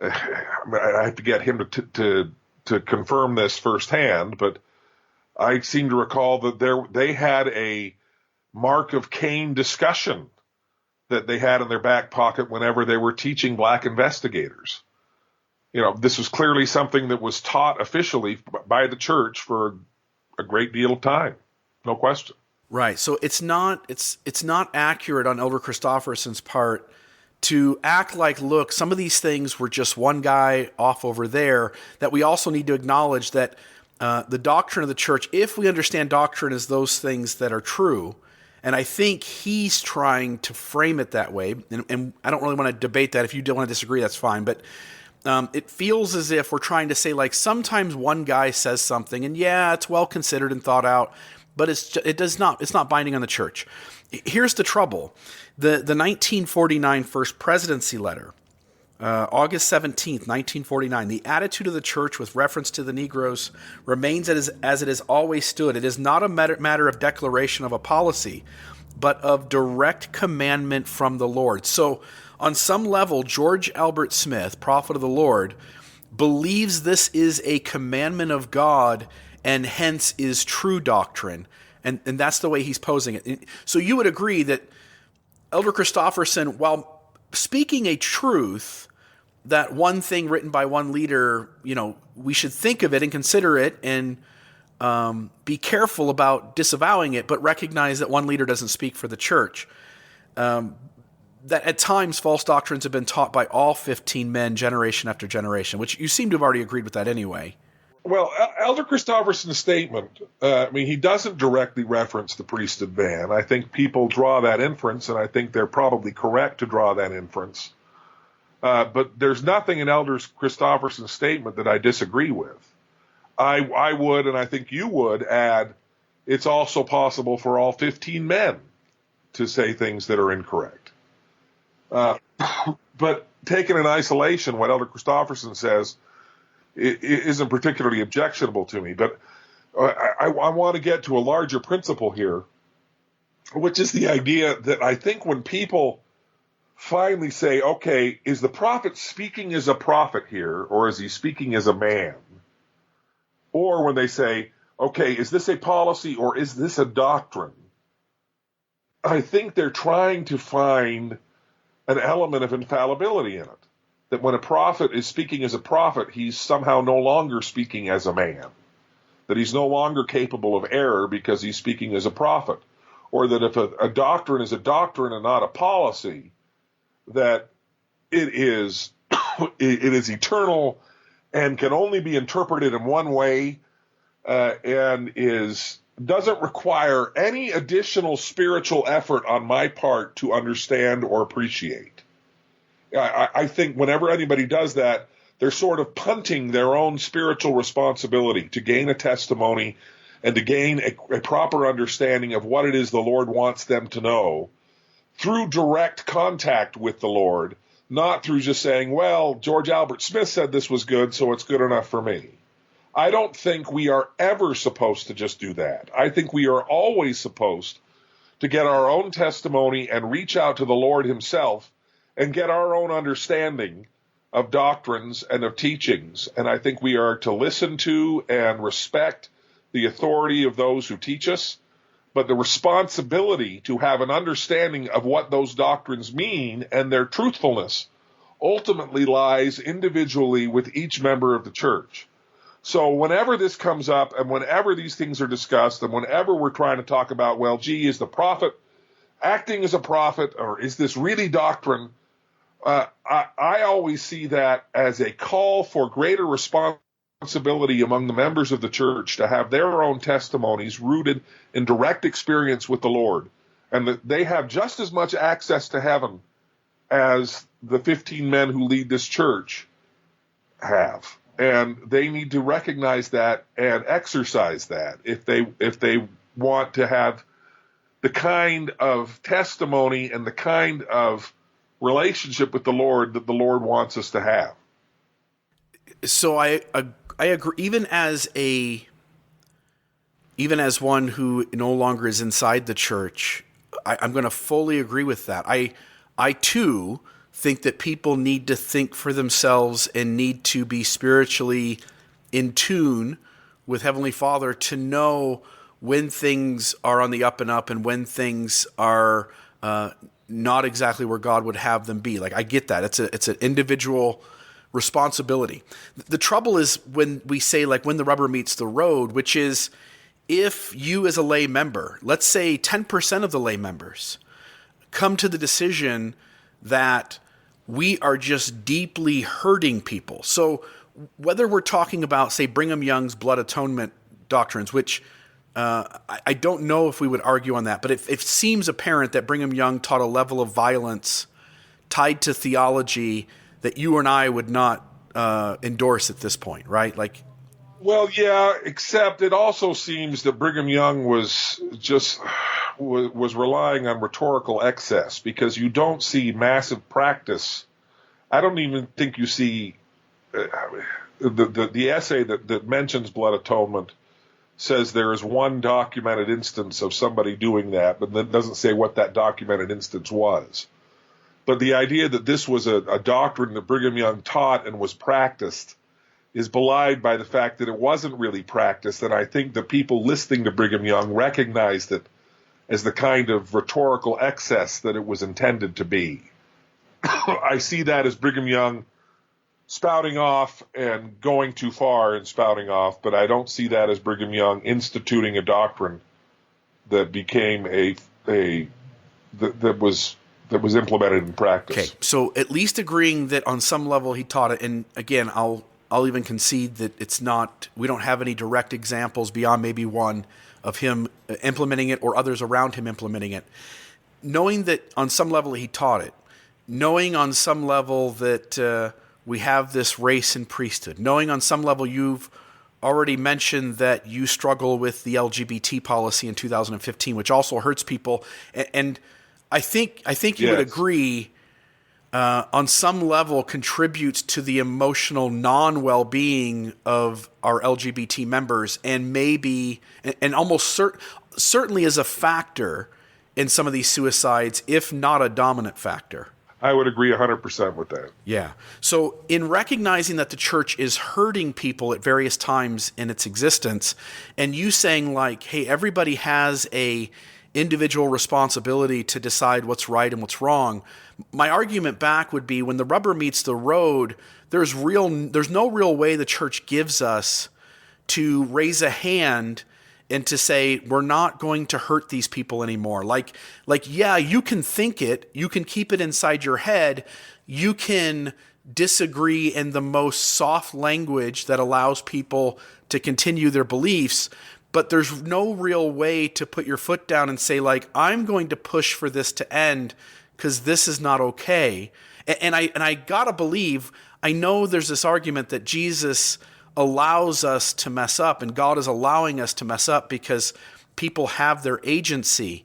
I have to get him to confirm this firsthand, but I seem to recall that they had a Mark of Cain discussion that they had in their back pocket whenever they were teaching black investigators. This was clearly something that was taught officially by the church for a great deal of time. No question. Right. So it's not accurate on Elder Christofferson's part to act like, look, some of these things were just one guy off over there, that we also need to acknowledge that the doctrine of the church, if we understand doctrine as those things that are true, and I think he's trying to frame it that way, and I don't really want to debate that. If you don't want to disagree, that's fine. But it feels as if we're trying to say, like, sometimes one guy says something, and yeah, it's well considered and thought out, but it's not binding on the church. Here's the trouble. The 1949 First Presidency Letter, August 17th, 1949, the attitude of the church with reference to the Negroes remains as it has always stood. It is not a matter of declaration of a policy, but of direct commandment from the Lord. So on some level, George Albert Smith, prophet of the Lord, believes this is a commandment of God and hence is true doctrine. And that's the way he's posing it. So you would agree that Elder Christofferson, while speaking a truth, that one thing written by one leader, we should think of it and consider it and be careful about disavowing it, but recognize that one leader doesn't speak for the church. That at times false doctrines have been taught by all 15 men generation after generation, which you seem to have already agreed with that anyway. Well, Elder Christofferson's statement, he doesn't directly reference the priesthood ban. I think people draw that inference, and I think they're probably correct to draw that inference. But there's nothing in Elder Christofferson's statement that I disagree with. I would, and I think you would, add it's also possible for all 15 men to say things that are incorrect. But taken in isolation, what Elder Christofferson says it isn't particularly objectionable to me, but I want to get to a larger principle here, which is the idea that I think when people finally say, okay, is the prophet speaking as a prophet here, or is he speaking as a man? Or when they say, okay, is this a policy or is this a doctrine? I think they're trying to find an element of infallibility in it. That when a prophet is speaking as a prophet, he's somehow no longer speaking as a man. That he's no longer capable of error because he's speaking as a prophet. Or that if a doctrine is a doctrine and not a policy, that it is eternal and can only be interpreted in one way and doesn't require any additional spiritual effort on my part to understand or appreciate. I think whenever anybody does that, they're sort of punting their own spiritual responsibility to gain a testimony and to gain a proper understanding of what it is the Lord wants them to know through direct contact with the Lord, not through just saying, well, George Albert Smith said this was good, so it's good enough for me. I don't think we are ever supposed to just do that. I think we are always supposed to get our own testimony and reach out to the Lord himself and get our own understanding of doctrines and of teachings. And I think we are to listen to and respect the authority of those who teach us, but the responsibility to have an understanding of what those doctrines mean and their truthfulness ultimately lies individually with each member of the church. So whenever this comes up and whenever these things are discussed and whenever we're trying to talk about, well, gee, is the prophet acting as a prophet or is this really doctrine? I always see that as a call for greater responsibility among the members of the church to have their own testimonies rooted in direct experience with the Lord, and that they have just as much access to heaven as the 15 men who lead this church have. And they need to recognize that and exercise that if they want to have the kind of testimony and the kind of relationship with the Lord that the Lord wants us to have. So I agree. Even as one who no longer is inside the church, I'm going to fully agree with that. I too think that people need to think for themselves and need to be spiritually in tune with Heavenly Father to know when things are on the up and up and when things are not exactly where God would have them be. Like, I get that. It's an individual responsibility. The trouble is when we say, like, when the rubber meets the road, which is if you as a lay member, let's say 10% of the lay members, come to the decision that we are just deeply hurting people. So whether we're talking about, say, Brigham Young's blood atonement doctrines, which I don't know if we would argue on that, but it seems apparent that Brigham Young taught a level of violence tied to theology that you and I would not endorse at this point, right? Like, well, yeah, except it also seems that Brigham Young was relying on rhetorical excess, because you don't see massive practice. I don't even think you see the essay that mentions blood atonement says there is one documented instance of somebody doing that, but then doesn't say what that documented instance was. But the idea that this was a doctrine that Brigham Young taught and was practiced is belied by the fact that it wasn't really practiced, and I think the people listening to Brigham Young recognized it as the kind of rhetorical excess that it was intended to be. I see that as Brigham Young spouting off and going too far in spouting off, but I don't see that as Brigham Young instituting a doctrine that became that was implemented in practice. Okay, so at least agreeing that on some level he taught it, and again, I'll even concede that it's not, we don't have any direct examples beyond maybe one of him implementing it or others around him implementing it. Knowing that on some level he taught it, knowing on some level that we have this race and priesthood, knowing on some level you've already mentioned that you struggle with the LGBT policy in 2015, which also hurts people, and I think you would agree on some level contributes to the emotional non-well-being of our LGBT members, and maybe and almost certainly is a factor in some of these suicides, if not a dominant factor. I would agree 100% with that. Yeah. So in recognizing that the church is hurting people at various times in its existence, and you saying, like, hey, everybody has a individual responsibility to decide what's right and what's wrong, my argument back would be when the rubber meets the road, there's no real way the church gives us to raise a hand and to say, we're not going to hurt these people anymore. Like, yeah, you can think it, you can keep it inside your head, you can disagree in the most soft language that allows people to continue their beliefs, but there's no real way to put your foot down and say, like, I'm going to push for this to end because this is not okay. And I gotta believe, I know there's this argument that Jesus allows us to mess up, and God is allowing us to mess up because people have their agency.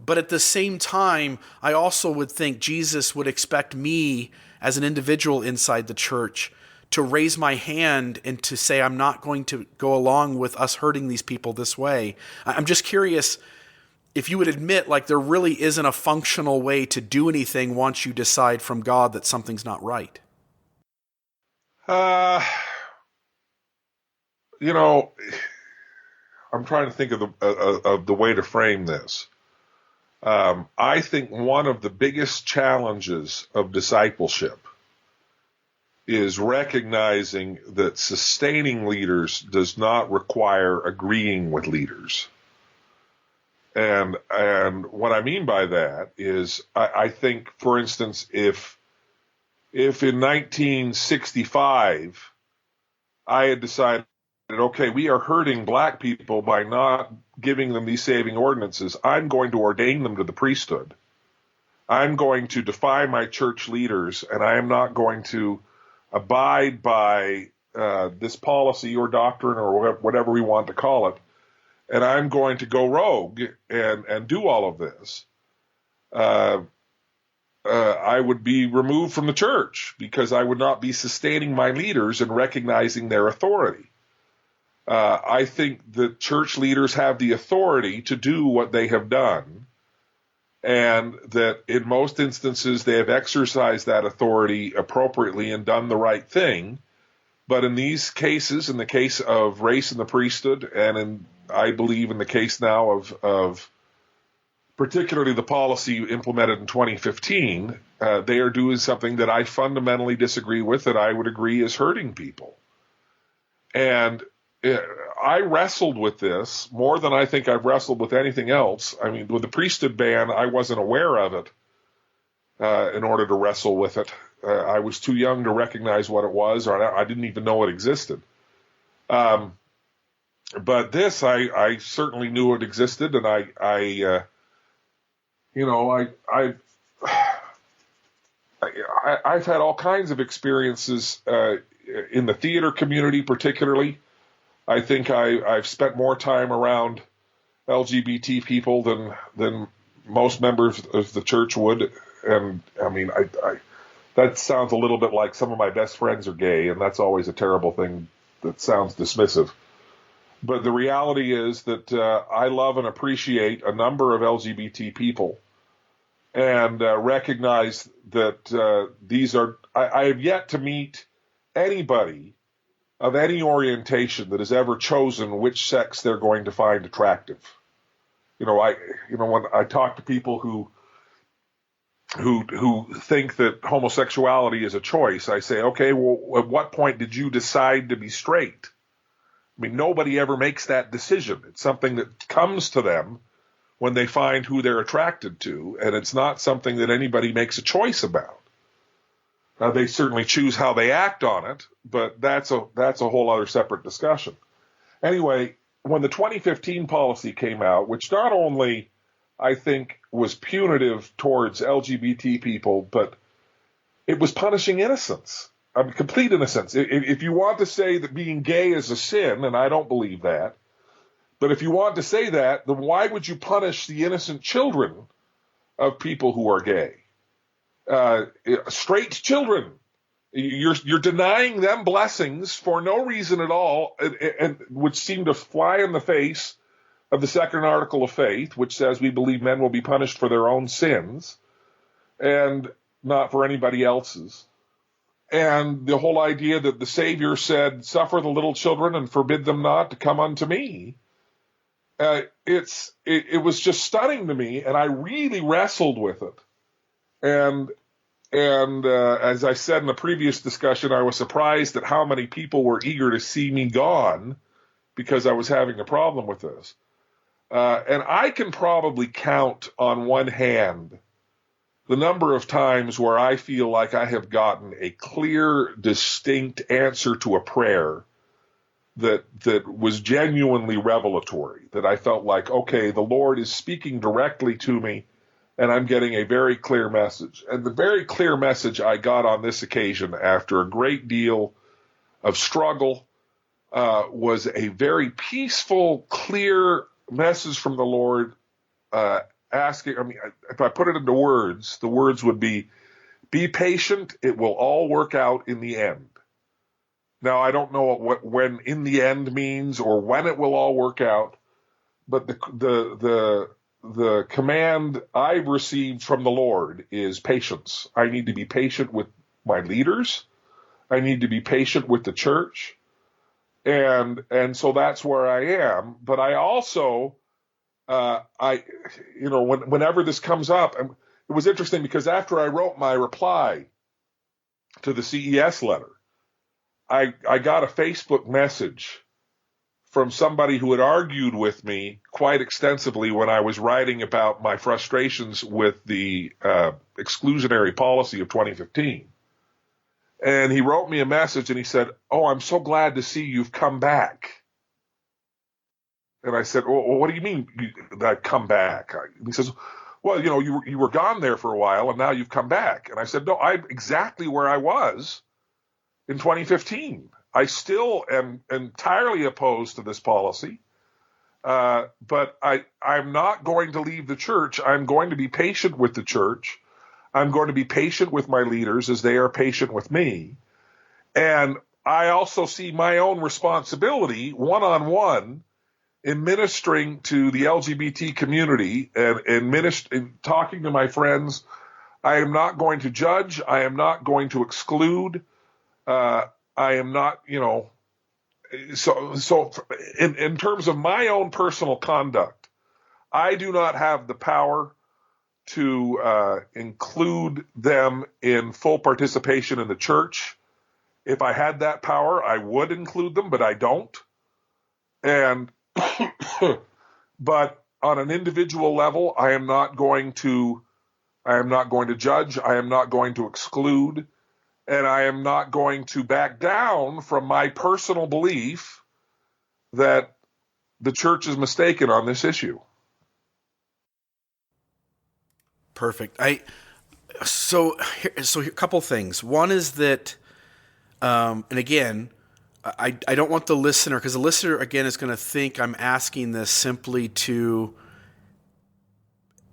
But at the same time, I also would think Jesus would expect me as an individual inside the church to raise my hand and to say, I'm not going to go along with us hurting these people this way. I'm just curious if you would admit, like, there really isn't a functional way to do anything once you decide from God that something's not right. You know, I'm trying to think of the way to frame this. I think one of the biggest challenges of discipleship is recognizing that sustaining leaders does not require agreeing with leaders. And what I mean by that is I think, for instance, if in 1965 I had decided, okay, we are hurting black people by not giving them these saving ordinances, I'm going to ordain them to the priesthood. I'm going to defy my church leaders, and I am not going to abide by this policy or doctrine or whatever we want to call it, and I'm going to go rogue and do all of this. I would be removed from the church because I would not be sustaining my leaders and recognizing their authority. I think that church leaders have the authority to do what they have done, and that in most instances they have exercised that authority appropriately and done the right thing, But in these cases, in the case of race and the priesthood, and I believe in the case now of particularly the policy implemented in 2015, they are doing something that I fundamentally disagree with, that I would agree is hurting people. And I wrestled with this more than I think I've wrestled with anything else. I mean, with the priesthood ban, I wasn't aware of it in order to wrestle with it. I was too young to recognize what it was, or I didn't even know it existed. But this, I certainly knew it existed, and I've had all kinds of experiences in the theater community, particularly. I think I've spent more time around LGBT people than most members of the church would, and I mean, that sounds a little bit like some of my best friends are gay, and that's always a terrible thing that sounds dismissive. But the reality is that I love and appreciate a number of LGBT people, and recognize that these are. I have yet to meet anybody of any orientation that has ever chosen which sex they're going to find attractive. When I talk to people who think that homosexuality is a choice, I say, okay, well, at what point did you decide to be straight? I mean, nobody ever makes that decision. It's something that comes to them when they find who they're attracted to, and it's not something that anybody makes a choice about. They certainly choose how they act on it, but that's a whole other separate discussion. Anyway, when the 2015 policy came out, which not only I think was punitive towards LGBT people, but it was punishing innocence. I mean, complete innocence. If you want to say that being gay is a sin, and I don't believe that, but if you want to say that, then why would you punish the innocent children of people who are gay? Straight children. You're denying them blessings for no reason at all, and which seem to fly in the face of the second article of faith, which says we believe men will be punished for their own sins and not for anybody else's. And the whole idea that the Savior said, suffer the little children and forbid them not to come unto me. It was just stunning to me, and I really wrestled with it. And as I said in the previous discussion, I was surprised at how many people were eager to see me gone because I was having a problem with this. And I can probably count on one hand the number of times where I feel like I have gotten a clear, distinct answer to a prayer that was genuinely revelatory, that I felt like, okay, the Lord is speaking directly to me, and I'm getting a very clear message. And the very clear message I got on this occasion, after a great deal of struggle, was a very peaceful, clear message from the Lord, asking, I mean, if I put it into words, the words would be patient, it will all work out in the end. Now, I don't know when in the end means or when it will all work out, but the command I've received from the Lord is patience. I need to be patient with my leaders. I need to be patient with the church. And so that's where I am. But I also, whenever this comes up, and it was interesting because after I wrote my reply to the CES letter, I got a Facebook message from somebody who had argued with me quite extensively when I was writing about my frustrations with the exclusionary policy of 2015. And he wrote me a message and he said, "Oh, I'm so glad to see you've come back." And I said, "Well, what do you mean that I've come back?" He says, "Well, you were gone there for a while and now you've come back." And I said, "No, I'm exactly where I was in 2015. I still am entirely opposed to this policy, but I'm not going to leave the church. I'm going to be patient with the church. I'm going to be patient with my leaders as they are patient with me. And I also see my own responsibility one-on-one in ministering to the LGBT community and in talking to my friends. I am not going to judge. I am not going to exclude. I am not, so in terms of my own personal conduct, I do not have the power to include them in full participation in the church. If I had that power, I would include them, but I don't. And but on an individual level, I am not going to judge, I am not going to exclude, and I am not going to back down from my personal belief that the church is mistaken on this issue. Perfect. So a couple things. One is that, and again, I don't want the listener, because the listener, again, is going to think I'm asking this simply to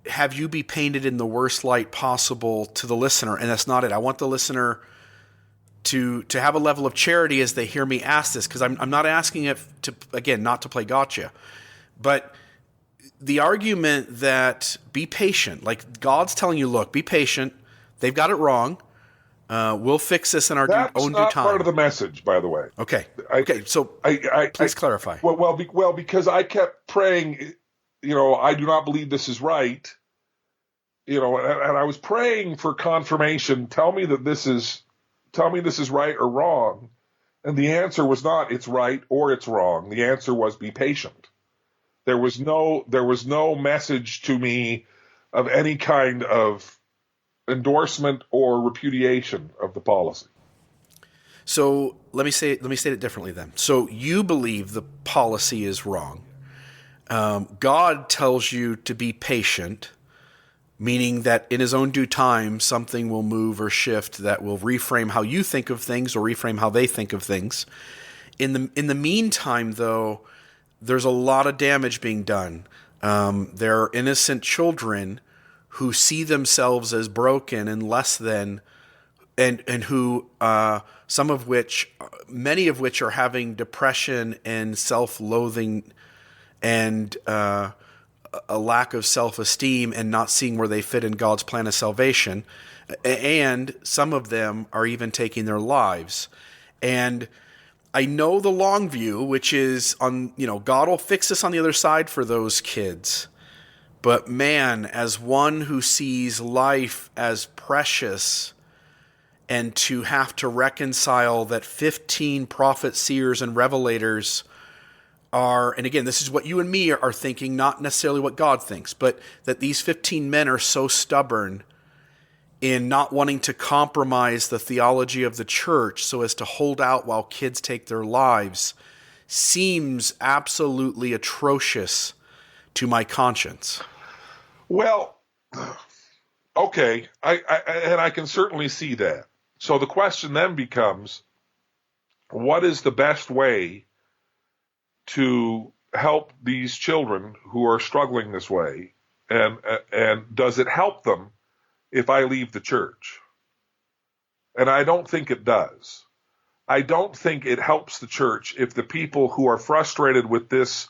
have you be painted in the worst light possible to the listener, and that's not it. I want the listener to have a level of charity as they hear me ask this, because I'm not asking it to, again, not to play gotcha, but the argument that be patient, like God's telling you, look, be patient. They've got it wrong. We'll fix this in our own due time. That's not part of the message, by the way. Okay. So please clarify. Well, because I kept praying, I do not believe this is right. And I was praying for confirmation. Tell me this is right or wrong. And the answer was not it's right or it's wrong. The answer was be patient. There was no message to me of any kind of endorsement or repudiation of the policy. So let me state it differently then. So you believe the policy is wrong. God tells you to be patient, meaning that in his own due time, something will move or shift that will reframe how you think of things or reframe how they think of things. In the meantime, though, there's a lot of damage being done. There are innocent children who see themselves as broken and less than, and who many of which are having depression and self-loathing and a lack of self-esteem and not seeing where they fit in God's plan of salvation. And some of them are even taking their lives. And I know the long view, which is God will fix this on the other side for those kids. But man, as one who sees life as precious, and to have to reconcile that 15 prophets, seers, and revelators are, and again, this is what you and me are thinking, not necessarily what God thinks, but that these 15 men are so stubborn in not wanting to compromise the theology of the church so as to hold out while kids take their lives, seems absolutely atrocious to my conscience. Well, okay, I can certainly see that. So the question then becomes, what is the best way to help these children who are struggling this way, and does it help them if I leave the church? And I don't think it does. I don't think it helps the church if the people who are frustrated with this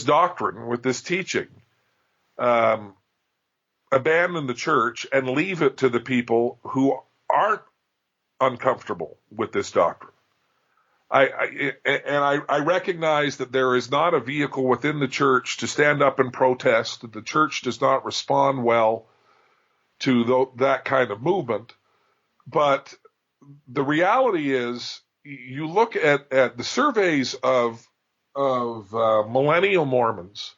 doctrine, with this teaching, abandon the church and leave it to the people who aren't uncomfortable with this doctrine. I recognize that there is not a vehicle within the church to stand up and protest, that the church does not respond well to that kind of movement. But the reality is, you look at the surveys of millennial Mormons,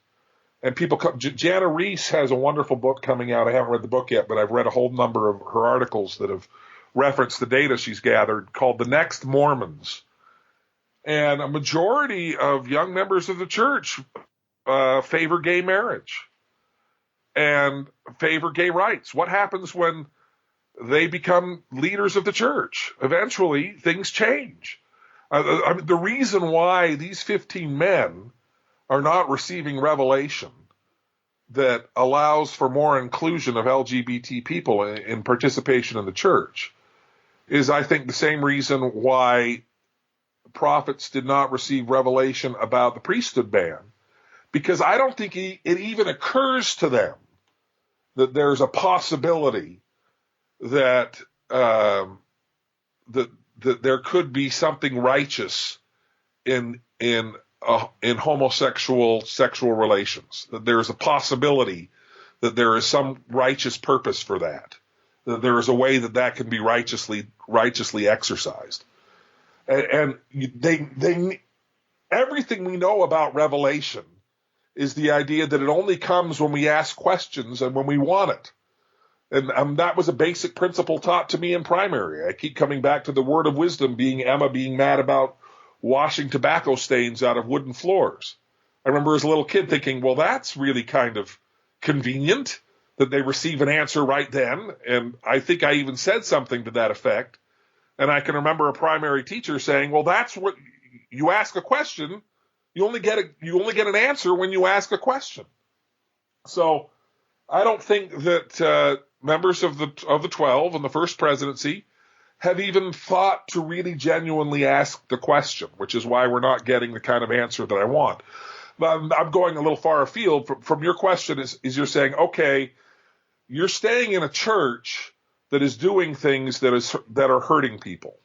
and people Jana Reese has a wonderful book coming out. I haven't read the book yet, but I've read a whole number of her articles that have referenced the data she's gathered, called The Next Mormons. And a majority of young members of the church favor gay marriage and favor gay rights. What happens when they become leaders of the church? Eventually, things change. The reason why these 15 men are not receiving revelation that allows for more inclusion of LGBT people in participation in the church is, I think, the same reason why prophets did not receive revelation about the priesthood ban, because I don't think it even occurs to them that there's a possibility that that there could be something righteous in homosexual sexual relations, that there is a possibility that there is some righteous purpose for that there is a way that can be righteously exercised. And everything we know about Revelation is the idea that it only comes when we ask questions and when we want it. And that was a basic principle taught to me in primary. I keep coming back to the word of wisdom being Emma being mad about washing tobacco stains out of wooden floors. I remember as a little kid thinking, well, that's really kind of convenient that they receive an answer right then. And I think I even said something to that effect. And I can remember a primary teacher saying, well, that's what you ask a question. You only get an answer when you ask a question. So I don't think that members of the 12 and the first presidency have even thought to really genuinely ask the question, which is why we're not getting the kind of answer that I want. But I'm going a little far afield from your question is you're saying, okay, you're staying in a church that is doing things that are hurting people.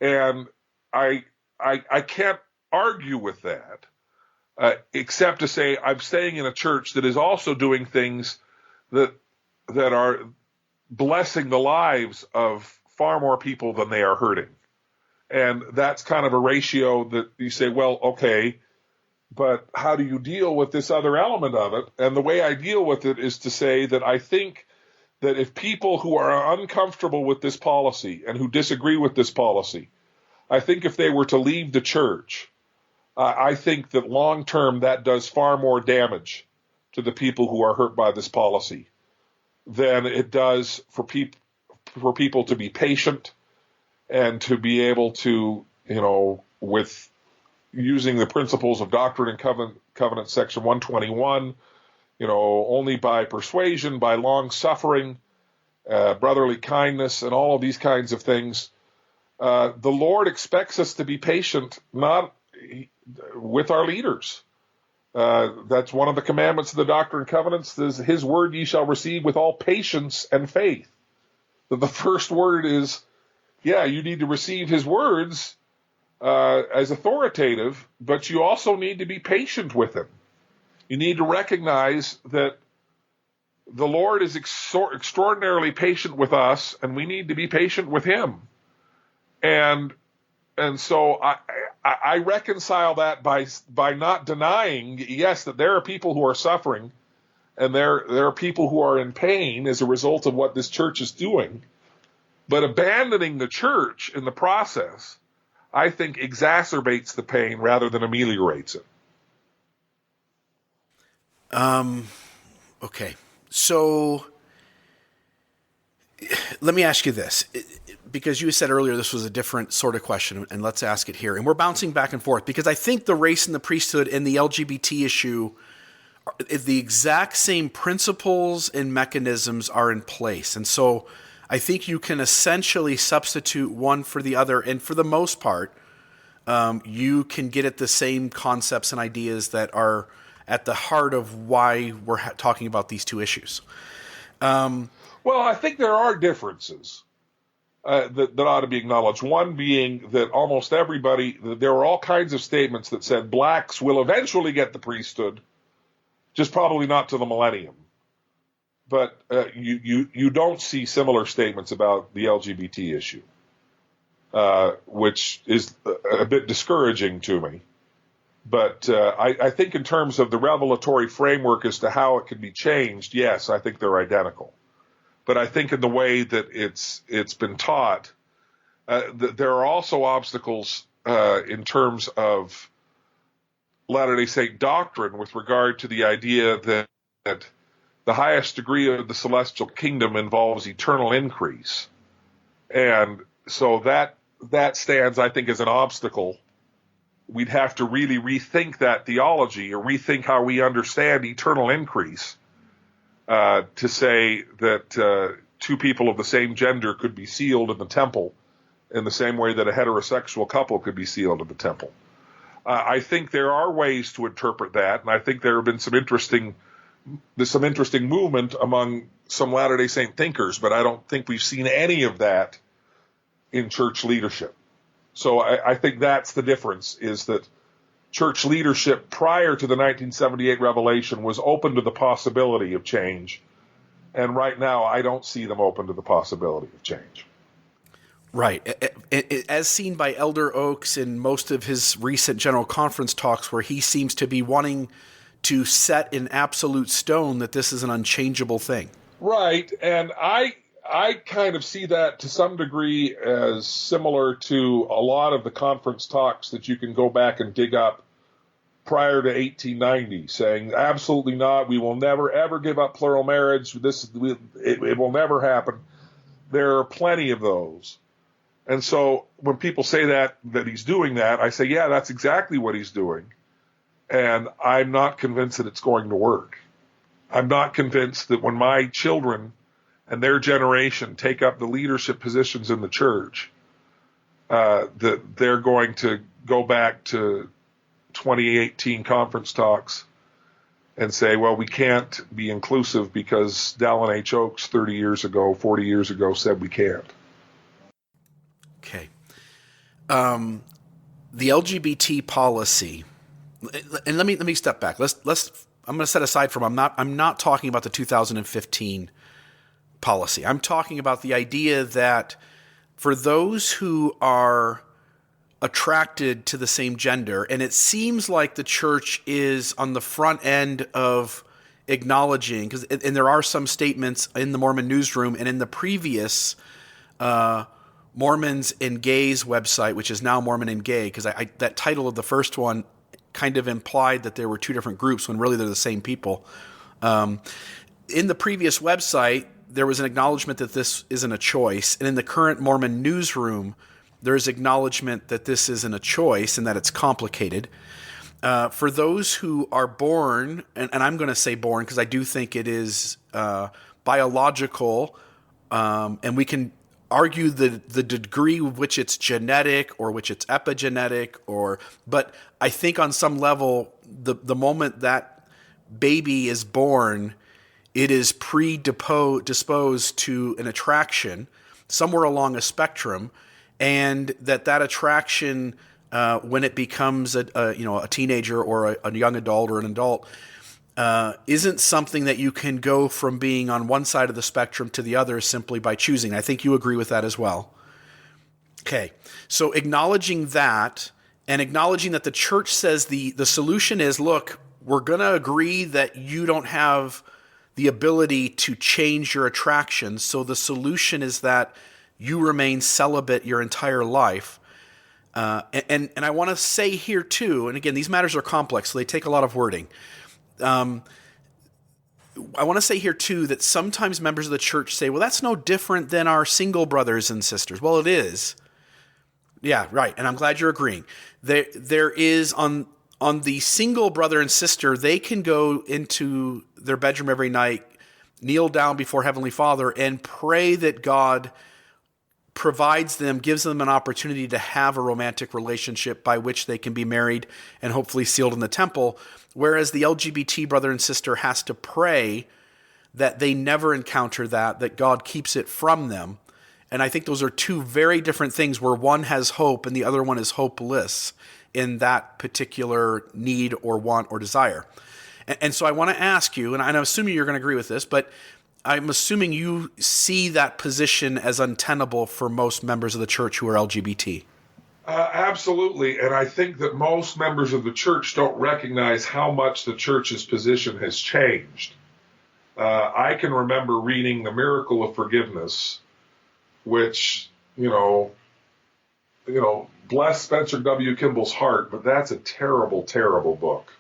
And I can't argue with that, except to say I'm staying in a church that is also doing things that are blessing the lives of far more people than they are hurting. And that's kind of a ratio that you say, well, okay, but how do you deal with this other element of it? And the way I deal with it is to say that I think that if people who are uncomfortable with this policy and who disagree with this policy, I think if they were to leave the church, I think that long term that does far more damage to the people who are hurt by this policy than it does for people to be patient and to be able to, with using the principles of Doctrine and Covenant section 121, only by persuasion, by long suffering, brotherly kindness, and all of these kinds of things. The Lord expects us to be patient, not with our leaders. That's one of the commandments of the Doctrine and Covenants, is His word ye shall receive with all patience and faith. That the first word is, you need to receive His words as authoritative, but you also need to be patient with Him. You need to recognize that the Lord is extraordinarily patient with us, and we need to be patient with Him. And so I reconcile that by not denying, yes, that there are people who are suffering, and there are people who are in pain as a result of what this church is doing. But abandoning the church in the process, I think, exacerbates the pain rather than ameliorates it. Okay. So let me ask you this, because you said earlier this was a different sort of question, and let's ask it here. And we're bouncing back and forth because I think the race and the priesthood and the LGBT issue, the exact same principles and mechanisms are in place. And so I think you can essentially substitute one for the other. And for the most part, you can get at the same concepts and ideas that are at the heart of why we're talking about these two issues. Well, I think there are differences that ought to be acknowledged. One being that almost everybody, there were all kinds of statements that said blacks will eventually get the priesthood, just probably not to the millennium. But you don't see similar statements about the LGBT issue, which is a bit discouraging to me. But I think in terms of the revelatory framework as to how it can be changed, yes, I think they're identical. But I think in the way that it's been taught, there are also obstacles in terms of Latter-day Saint doctrine with regard to the idea that the highest degree of the celestial kingdom involves eternal increase. And so that stands, I think, as an obstacle. We'd have to really rethink that theology or rethink how we understand eternal increase to say that two people of the same gender could be sealed in the temple in the same way that a heterosexual couple could be sealed in the temple. I think there are ways to interpret that, and I think there have been some interesting movement among some Latter-day Saint thinkers, but I don't think we've seen any of that in church leadership. So I think that's the difference, is that church leadership prior to the 1978 revelation was open to the possibility of change. And right now, I don't see them open to the possibility of change. Right. As seen by Elder Oaks in most of his recent General Conference talks, where he seems to be wanting to set in absolute stone that this is an unchangeable thing. Right. And I kind of see that to some degree as similar to a lot of the conference talks that you can go back and dig up prior to 1890, saying absolutely not, we will never ever give up plural marriage, it will never happen. There are plenty of those. And so when people say that he's doing that, I say, yeah, that's exactly what he's doing. And I'm not convinced that it's going to work. I'm not convinced that when my children and their generation take up the leadership positions in the church, that they're going to go back to 2018 conference talks and say, well, we can't be inclusive because Dallin H. Oaks 30 years ago, 40 years ago said we can't. Okay. The LGBT policy, and let me step back. I'm going to set aside from, I'm not talking about the 2015 policy. I'm talking about the idea that for those who are attracted to the same gender, and it seems like the church is on the front end of acknowledging, and there are some statements in the Mormon newsroom and in the previous Mormons and Gays website, which is now Mormon and Gay, because that title of the first one kind of implied that there were two different groups when really they're the same people. In the previous website, there was an acknowledgement that this isn't a choice, and in the current Mormon newsroom, there's acknowledgement that this isn't a choice and that it's complicated. For those who are born, and I'm going to say born because I do think it is biological, and we can argue the degree of which it's genetic or which it's epigenetic, but I think on some level, the moment that baby is born, it is predisposed to an attraction somewhere along a spectrum, and that attraction, when it becomes a teenager or a young adult or an adult, isn't something that you can go from being on one side of the spectrum to the other simply by choosing. I think you agree with that as well. Okay, so acknowledging that and acknowledging that the church says the solution is, look, we're going to agree that you don't have the ability to change your attraction, so the solution is that you remain celibate your entire life. And I want to say here too, and again, these matters are complex, so they take a lot of wording. I want to say here too that sometimes members of the church say, well, that's no different than our single brothers and sisters. Well, it is. Yeah, right. And I'm glad you're agreeing. There is on the single brother and sister, they can go into their bedroom every night, kneel down before Heavenly Father, and pray that God gives them an opportunity to have a romantic relationship by which they can be married and hopefully sealed in the temple. Whereas the LGBT brother and sister has to pray that they never encounter that God keeps it from them. And I think those are two very different things, where one has hope and the other one is hopeless in that particular need or want or desire. And so I want to ask you, and I'm assuming you're going to agree with this, but I'm assuming you see that position as untenable for most members of the church who are LGBT. Absolutely. And I think that most members of the church don't recognize how much the church's position has changed. I can remember reading The Miracle of Forgiveness, which, bless Spencer W. Kimball's heart, but that's a terrible, terrible book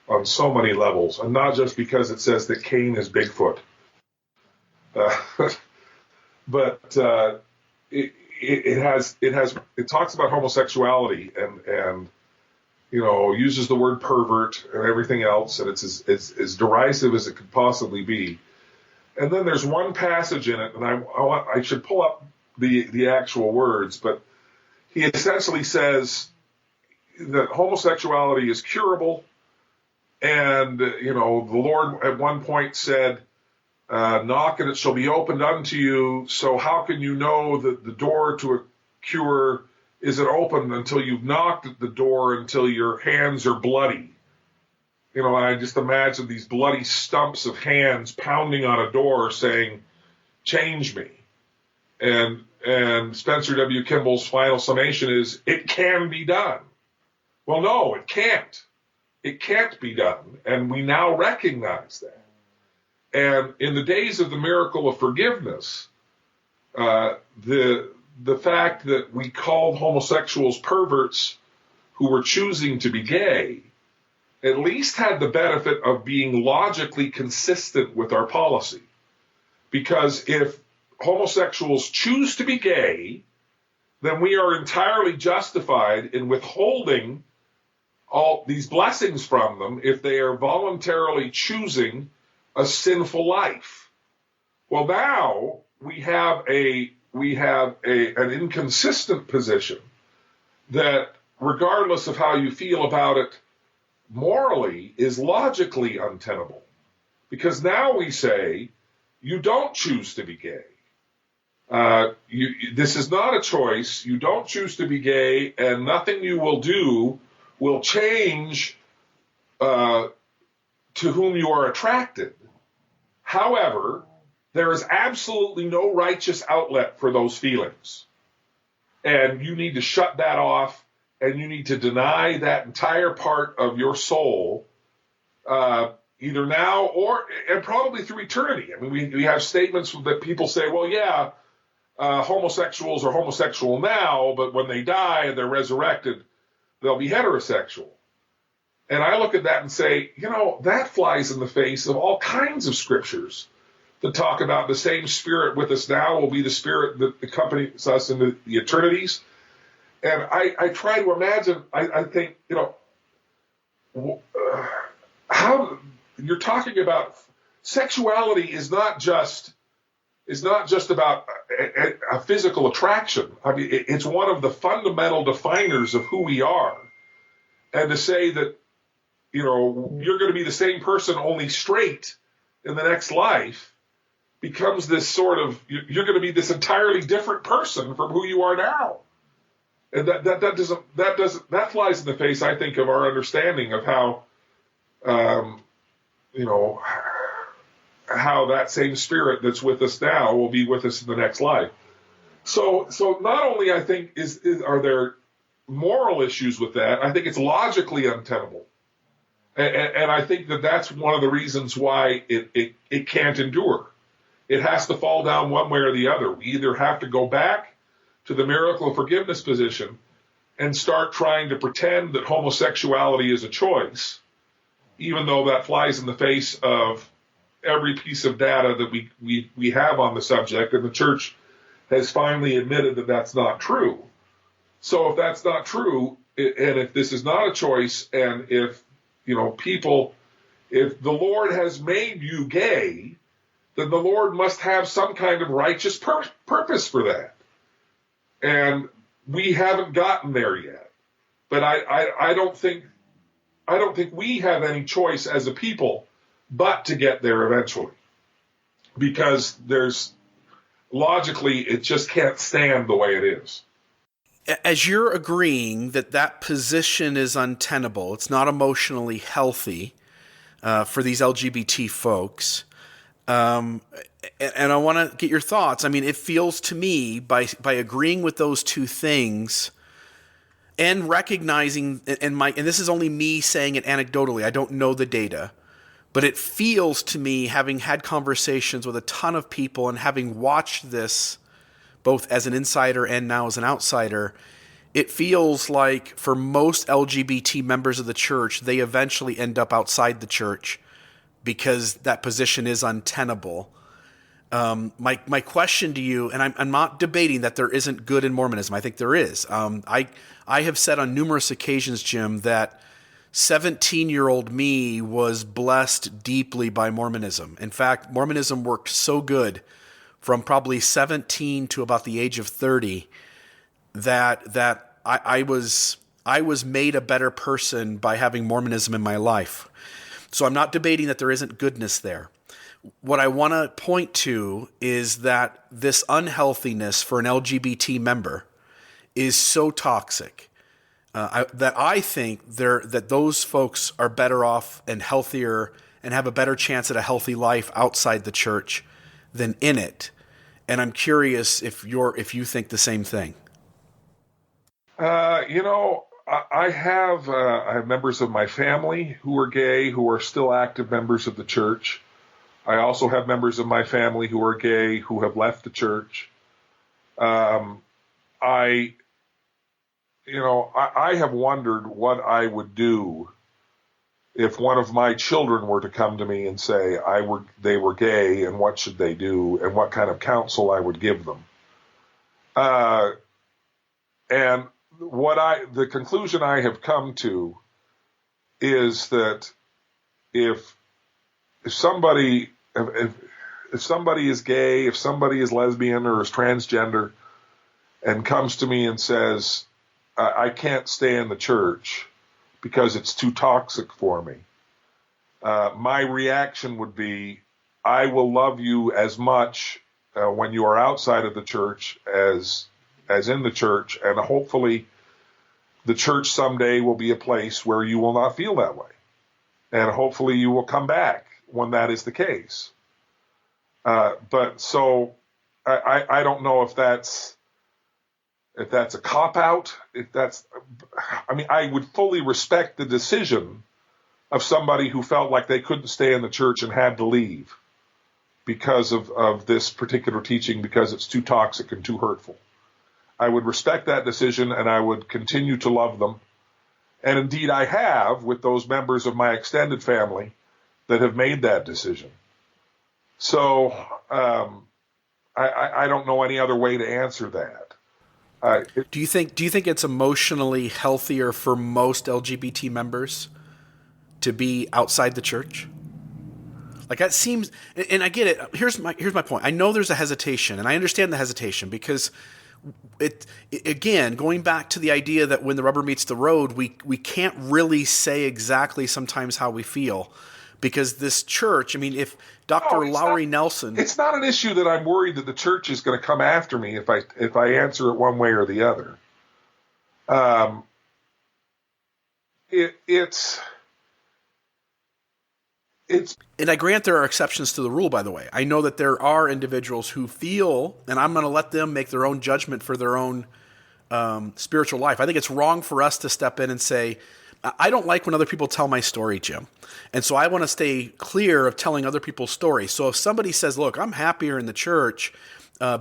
on so many levels. And not just because it says that Cain is Bigfoot. But it talks about homosexuality and uses the word pervert and everything else, and it's as derisive as it could possibly be. And then there's one passage in it, and I should pull up the actual words, but he essentially says that homosexuality is curable, and the Lord at one point said, knock and it shall be opened unto you. So how can you know that the door to cure isn't open until you've knocked at the door until your hands are bloody. You know, I just imagine these bloody stumps of hands pounding on a door saying, change me. And Spencer W. Kimball's final summation is, it can be done. Well, no, it can't. It can't be done. And we now recognize that. And in the days of the miracle of forgiveness, the fact that we called homosexuals perverts who were choosing to be gay at least had the benefit of being logically consistent with our policy. Because if homosexuals choose to be gay, then we are entirely justified in withholding all these blessings from them if they are voluntarily choosing a sinful life. Well, now we have an inconsistent position that, regardless of how you feel about it morally, is logically untenable. Because now we say, you don't choose to be gay. This is not a choice. You don't choose to be gay, and nothing you will do will change to whom you are attracted. However, there is absolutely no righteous outlet for those feelings. And you need to shut that off, and you need to deny that entire part of your soul, either now and probably through eternity. I mean, we have statements that people say, well, yeah, homosexuals are homosexual now, but when they die and they're resurrected, they'll be heterosexual. And I look at that and say, you know, that flies in the face of all kinds of scriptures that talk about the same spirit with us now will be the spirit that accompanies us into the eternities. And I try to imagine, I think, you know, how you're talking about sexuality is not just about a physical attraction. I mean, it's one of the fundamental definers of who we are. And to say that, you know, you're going to be the same person, only straight in the next life, becomes this sort of, you're going to be this entirely different person from who you are now. And that flies in the face, I think, of our understanding of how, you know, how that same spirit that's with us now will be with us in the next life. So not only, I think, are there moral issues with that, I think it's logically untenable. And I think that's one of the reasons why it can't endure. It has to fall down one way or the other. We either have to go back to the miracle of forgiveness position and start trying to pretend that homosexuality is a choice, even though that flies in the face of every piece of data that we have on the subject, and the church has finally admitted that that's not true. So if that's not true, and if this is not a choice, and if, you know, if the Lord has made you gay, then the Lord must have some kind of righteous purpose for that. And we haven't gotten there yet. But I don't think we have any choice as a people but to get there eventually. Because logically, it just can't stand the way it is. As you're agreeing that position is untenable, it's not emotionally healthy for these LGBT folks, and I want to get your thoughts. I mean, it feels to me, by agreeing with those two things and recognizing, and this is only me saying it anecdotally, I don't know the data, but it feels to me, having had conversations with a ton of people and having watched this both as an insider and now as an outsider, it feels like for most LGBT members of the church, they eventually end up outside the church because that position is untenable. My question to you, and I'm not debating that there isn't good in Mormonism. I think there is. I have said on numerous occasions, Jim, that 17-year-old me was blessed deeply by Mormonism. In fact, Mormonism worked so good from probably 17 to about the age of 30 that I was made a better person by having Mormonism in my life. So I'm not debating that there isn't goodness there. What I want to point to is that this unhealthiness for an LGBT member is so toxic that I think that those folks are better off and healthier and have a better chance at a healthy life outside the church than in it. And I'm curious if you think the same thing. I have members of my family who are gay who are still active members of the church. I also have members of my family who are gay who have left the church. I have wondered what I would do if one of my children were to come to me and say they were gay and what should they do and what kind of counsel I would give them. And the conclusion I have come to is that if somebody is gay, if somebody is lesbian or is transgender and comes to me and says, I can't stay in the church because it's too toxic for me, my reaction would be, I will love you as much when you are outside of the church as in the church, and hopefully the church someday will be a place where you will not feel that way. And hopefully you will come back when that is the case. But so I don't know if that's a cop-out. I would fully respect the decision of somebody who felt like they couldn't stay in the church and had to leave because of this particular teaching, because it's too toxic and too hurtful. I would respect that decision, and I would continue to love them. And indeed, I have with those members of my extended family that have made that decision. So I don't know any other way to answer that. Do you think it's emotionally healthier for most LGBT members to be outside the church? Like that seems, and I get it. Here's my point. I know there's a hesitation, and I understand the hesitation because it again, going back to the idea that when the rubber meets the road, we can't really say exactly sometimes how we feel, because this church, if Dr. Lowry Nelson... It's not an issue that I'm worried that the church is going to come after me if I answer it one way or the other. And I grant there are exceptions to the rule, by the way. I know that there are individuals who feel, and I'm going to let them make their own judgment for their own spiritual life. I think it's wrong for us to step in and say, I don't like when other people tell my story, Jim. And so I want to stay clear of telling other people's stories. So if somebody says, look, I'm happier in the church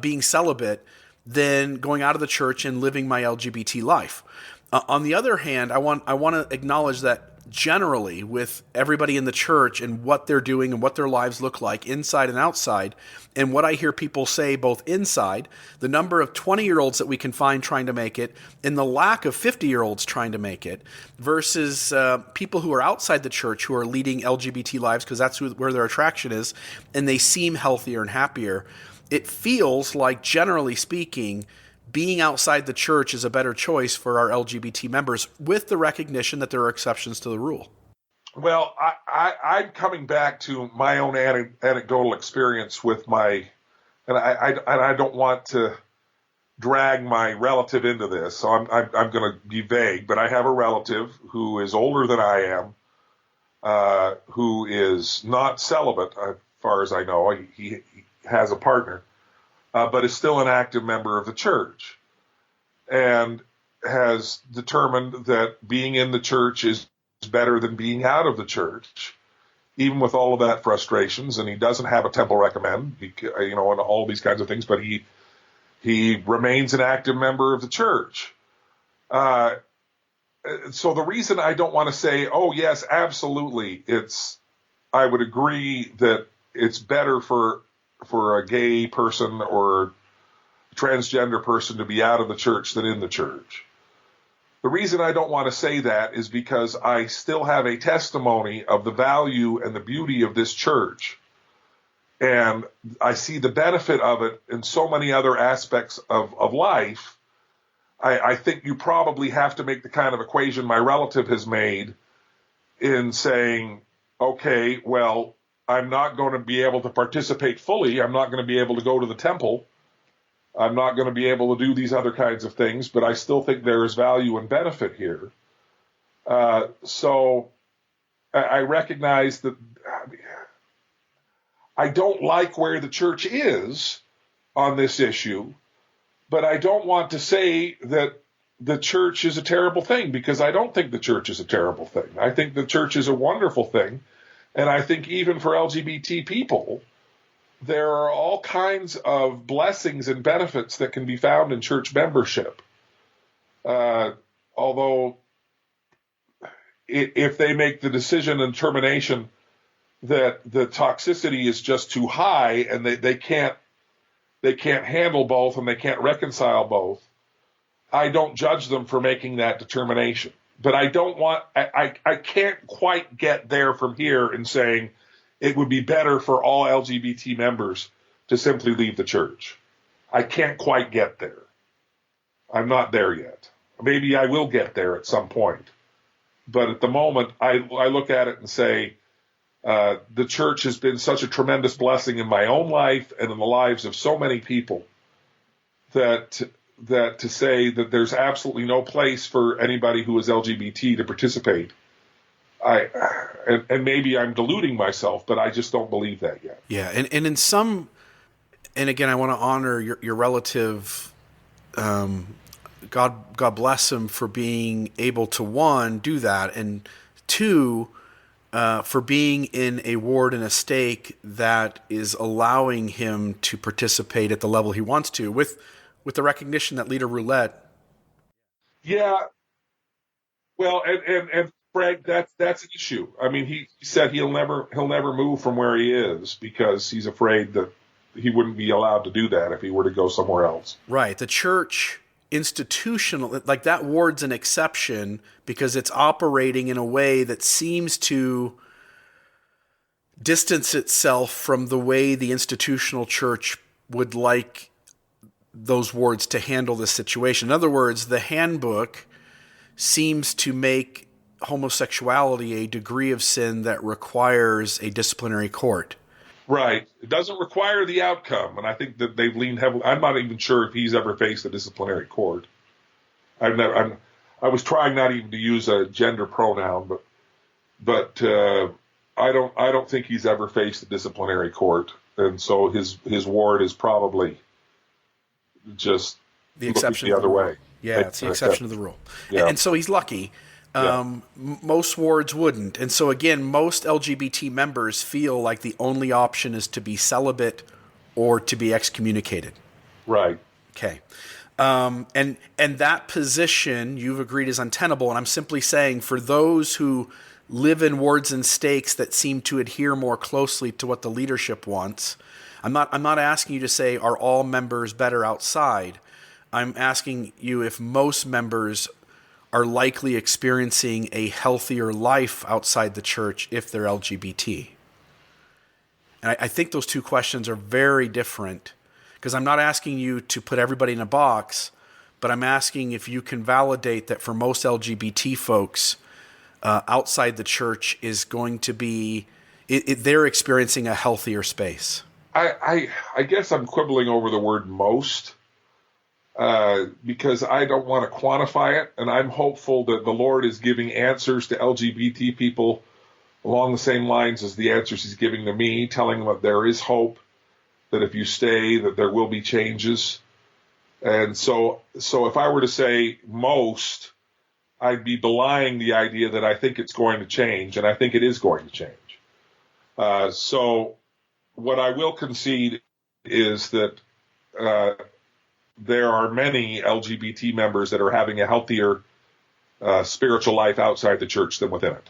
being celibate than going out of the church and living my LGBT life. On the other hand, I want to acknowledge that generally with everybody in the church and what they're doing and what their lives look like inside and outside, and what I hear people say both inside, the number of 20-year-olds that we can find trying to make it, and the lack of 50-year-olds trying to make it, versus people who are outside the church who are leading LGBT lives because that's where their attraction is, and they seem healthier and happier. It feels like, generally speaking, being outside the church is a better choice for our LGBT members, with the recognition that there are exceptions to the rule. Well, I'm coming back to my own anecdotal experience with and I don't want to drag my relative into this, so I'm going to be vague, but I have a relative who is older than I am, who is not celibate, as far as I know. He has a partner. But is still an active member of the church, and has determined that being in the church is better than being out of the church, even with all of that frustrations. And he doesn't have a temple recommend, and all these kinds of things, but he remains an active member of the church. So the reason I don't want to say, oh yes, absolutely, I would agree that it's better for a gay person or transgender person to be out of the church than in the church. The reason I don't want to say that is because I still have a testimony of the value and the beauty of this church. And I see the benefit of it in so many other aspects of life. I think you probably have to make the kind of equation my relative has made in saying, okay, well, I'm not going to be able to participate fully. I'm not going to be able to go to the temple I'm not going to be able to do these other kinds of things, but I still think there is value and benefit here. So I recognize that I don't like where the church is on this issue, but I don't want to say that the church is a terrible thing, because I don't think the church is a terrible thing. I think the church is a wonderful thing. And I think even for LGBT people, there are all kinds of blessings and benefits that can be found in church membership. Although if they make the decision and determination that the toxicity is just too high and they can't handle both and they can't reconcile both, I don't judge them for making that determination. But I can't quite get there from here in saying it would be better for all LGBT members to simply leave the church. I can't quite get there. I'm not there yet. Maybe I will get there at some point. But at the moment, I look at it and say, the church has been such a tremendous blessing in my own life and in the lives of so many people that to say that there's absolutely no place for anybody who is LGBT to participate, and maybe I'm deluding myself, but I just don't believe that yet. Yeah, and in some, and again, I want to honor your relative. God bless him for being able to, one, do that, and two, for being in a ward and a stake that is allowing him to participate at the level he wants to, with the recognition that Leader Roulette. Yeah. Well, and Frank, that's an issue. I mean, he said he'll never move from where he is because he's afraid that he wouldn't be allowed to do that if he were to go somewhere else. Right. The church institutional, like that ward's an exception because it's operating in a way that seems to distance itself from the way the institutional church would like those wards to handle this situation. In other words, the handbook seems to make homosexuality a degree of sin that requires a disciplinary court. Right. It doesn't require the outcome, and I think that they've leaned heavily. I'm not even sure if he's ever faced a disciplinary court. I was trying not even to use a gender pronoun, but I don't think he's ever faced a disciplinary court, and so his ward is probably just the exception the other way. Yeah, it's the exception of the rule. Yeah. And so he's lucky. Most wards wouldn't. And so again, most LGBT members feel like the only option is to be celibate or to be excommunicated. Right. Okay. And that position you've agreed is untenable. And I'm simply saying for those who live in wards and stakes that seem to adhere more closely to what the leadership wants, I'm not asking you to say, are all members better outside? I'm asking you if most members are likely experiencing a healthier life outside the church if they're LGBT. And I think those two questions are very different, because I'm not asking you to put everybody in a box, but I'm asking if you can validate that for most LGBT folks, outside the church is going to be, they're experiencing a healthier space. I guess I'm quibbling over the word most. Because I don't want to quantify it, and I'm hopeful that the Lord is giving answers to LGBT people along the same lines as the answers he's giving to me, telling them that there is hope, that if you stay, that there will be changes. And so if I were to say most, I'd be belying the idea that I think it's going to change, and I think it is going to change. So what I will concede is that there are many LGBT members that are having a healthier spiritual life outside the church than within it.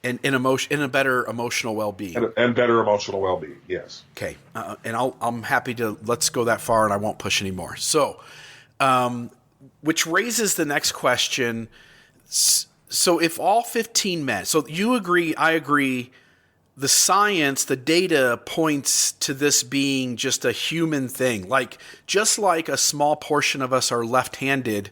And in a better emotional well-being. And better emotional well-being, yes. Okay. And I'm happy to, let's go that far and I won't push anymore. So, which raises the next question. So if all 15 men, so you agree, I agree, the science, the data points to this being just a human thing. Like, just like a small portion of us are left-handed,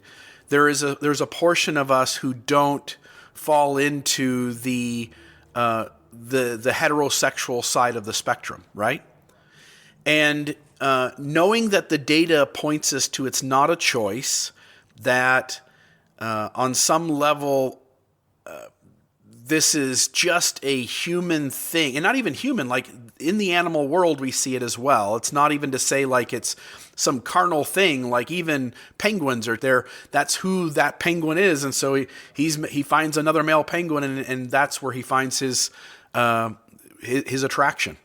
there's a portion of us who don't fall into the heterosexual side of the spectrum, right? And knowing that the data points us to it's not a choice, that on some level this is just a human thing, and not even human, like in the animal world we see it as well. It's not even to say like it's some carnal thing, like even penguins are there. That's who that penguin is, and so he finds another male penguin, and that's where he finds his attraction.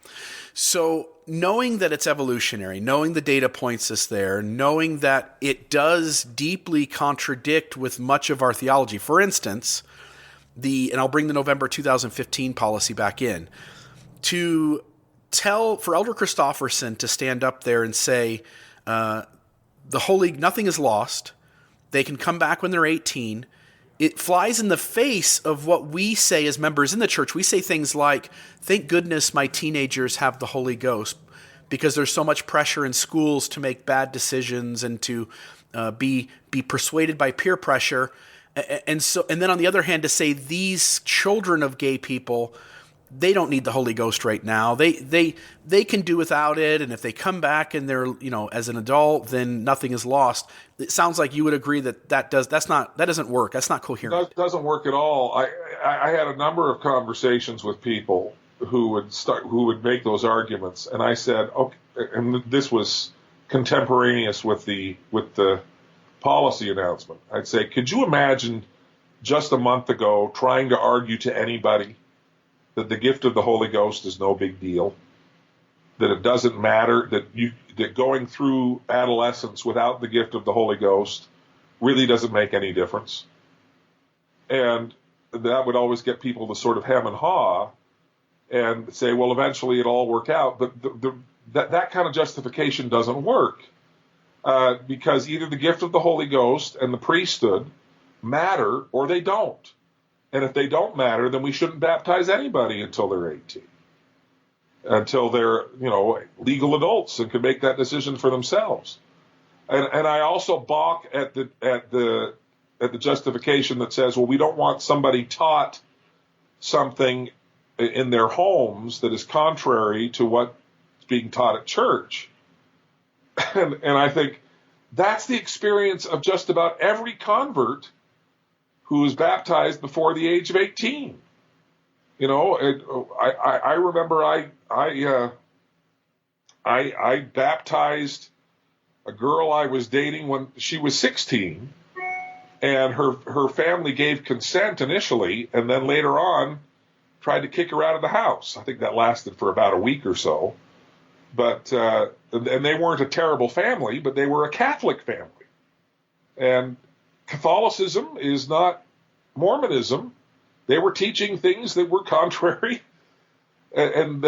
So knowing that it's evolutionary, knowing the data points us there, knowing that it does deeply contradict with much of our theology. For instance, and I'll bring the November 2015 policy back in, for Elder Christofferson to stand up there and say, nothing is lost. They can come back when they're 18. It flies in the face of what we say as members in the church. We say things like, thank goodness my teenagers have the Holy Ghost, because there's so much pressure in schools to make bad decisions and to be persuaded by peer pressure. And then on the other hand, to say these children of gay people, they don't need the Holy Ghost right now. They can do without it, and if they come back and they're, as an adult, then nothing is lost. It sounds like you would agree that doesn't work. That's not coherent. That doesn't work at all. I had a number of conversations with people who would make those arguments, and I said, okay, and this was contemporaneous with the policy announcement. I'd say, could you imagine just a month ago trying to argue to anybody that the gift of the Holy Ghost is no big deal, that it doesn't matter, that going through adolescence without the gift of the Holy Ghost really doesn't make any difference? And that would always get people to sort of hem and haw and say, well, eventually it'll all work out. But that kind of justification doesn't work. Because either the gift of the Holy Ghost and the priesthood matter or they don't. And if they don't matter, then we shouldn't baptize anybody until they're 18. Until they're, legal adults and can make that decision for themselves. And I also balk at the justification that says, well, we don't want somebody taught something in their homes that is contrary to what's being taught at church. And I think that's the experience of just about every convert who is baptized before the age of 18. I remember I baptized a girl I was dating when she was 16, and her family gave consent initially, and then later on tried to kick her out of the house. I think that lasted for about a week or so. But and they weren't a terrible family, but they were a Catholic family. And Catholicism is not Mormonism. They were teaching things that were contrary, and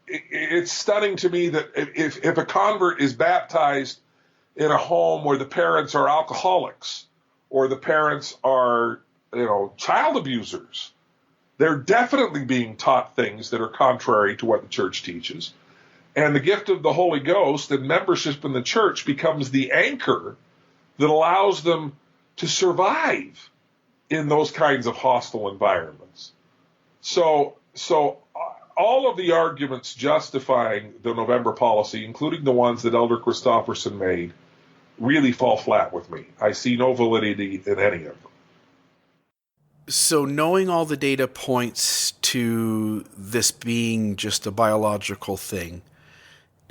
it's stunning to me that if a convert is baptized in a home where the parents are alcoholics or the parents are, child abusers, they're definitely being taught things that are contrary to what the church teaches. And the gift of the Holy Ghost and membership in the church becomes the anchor that allows them to survive in those kinds of hostile environments. So all of the arguments justifying the November policy, including the ones that Elder Christofferson made, really fall flat with me. I see no validity in any of them. So knowing all the data points to this being just a biological thing,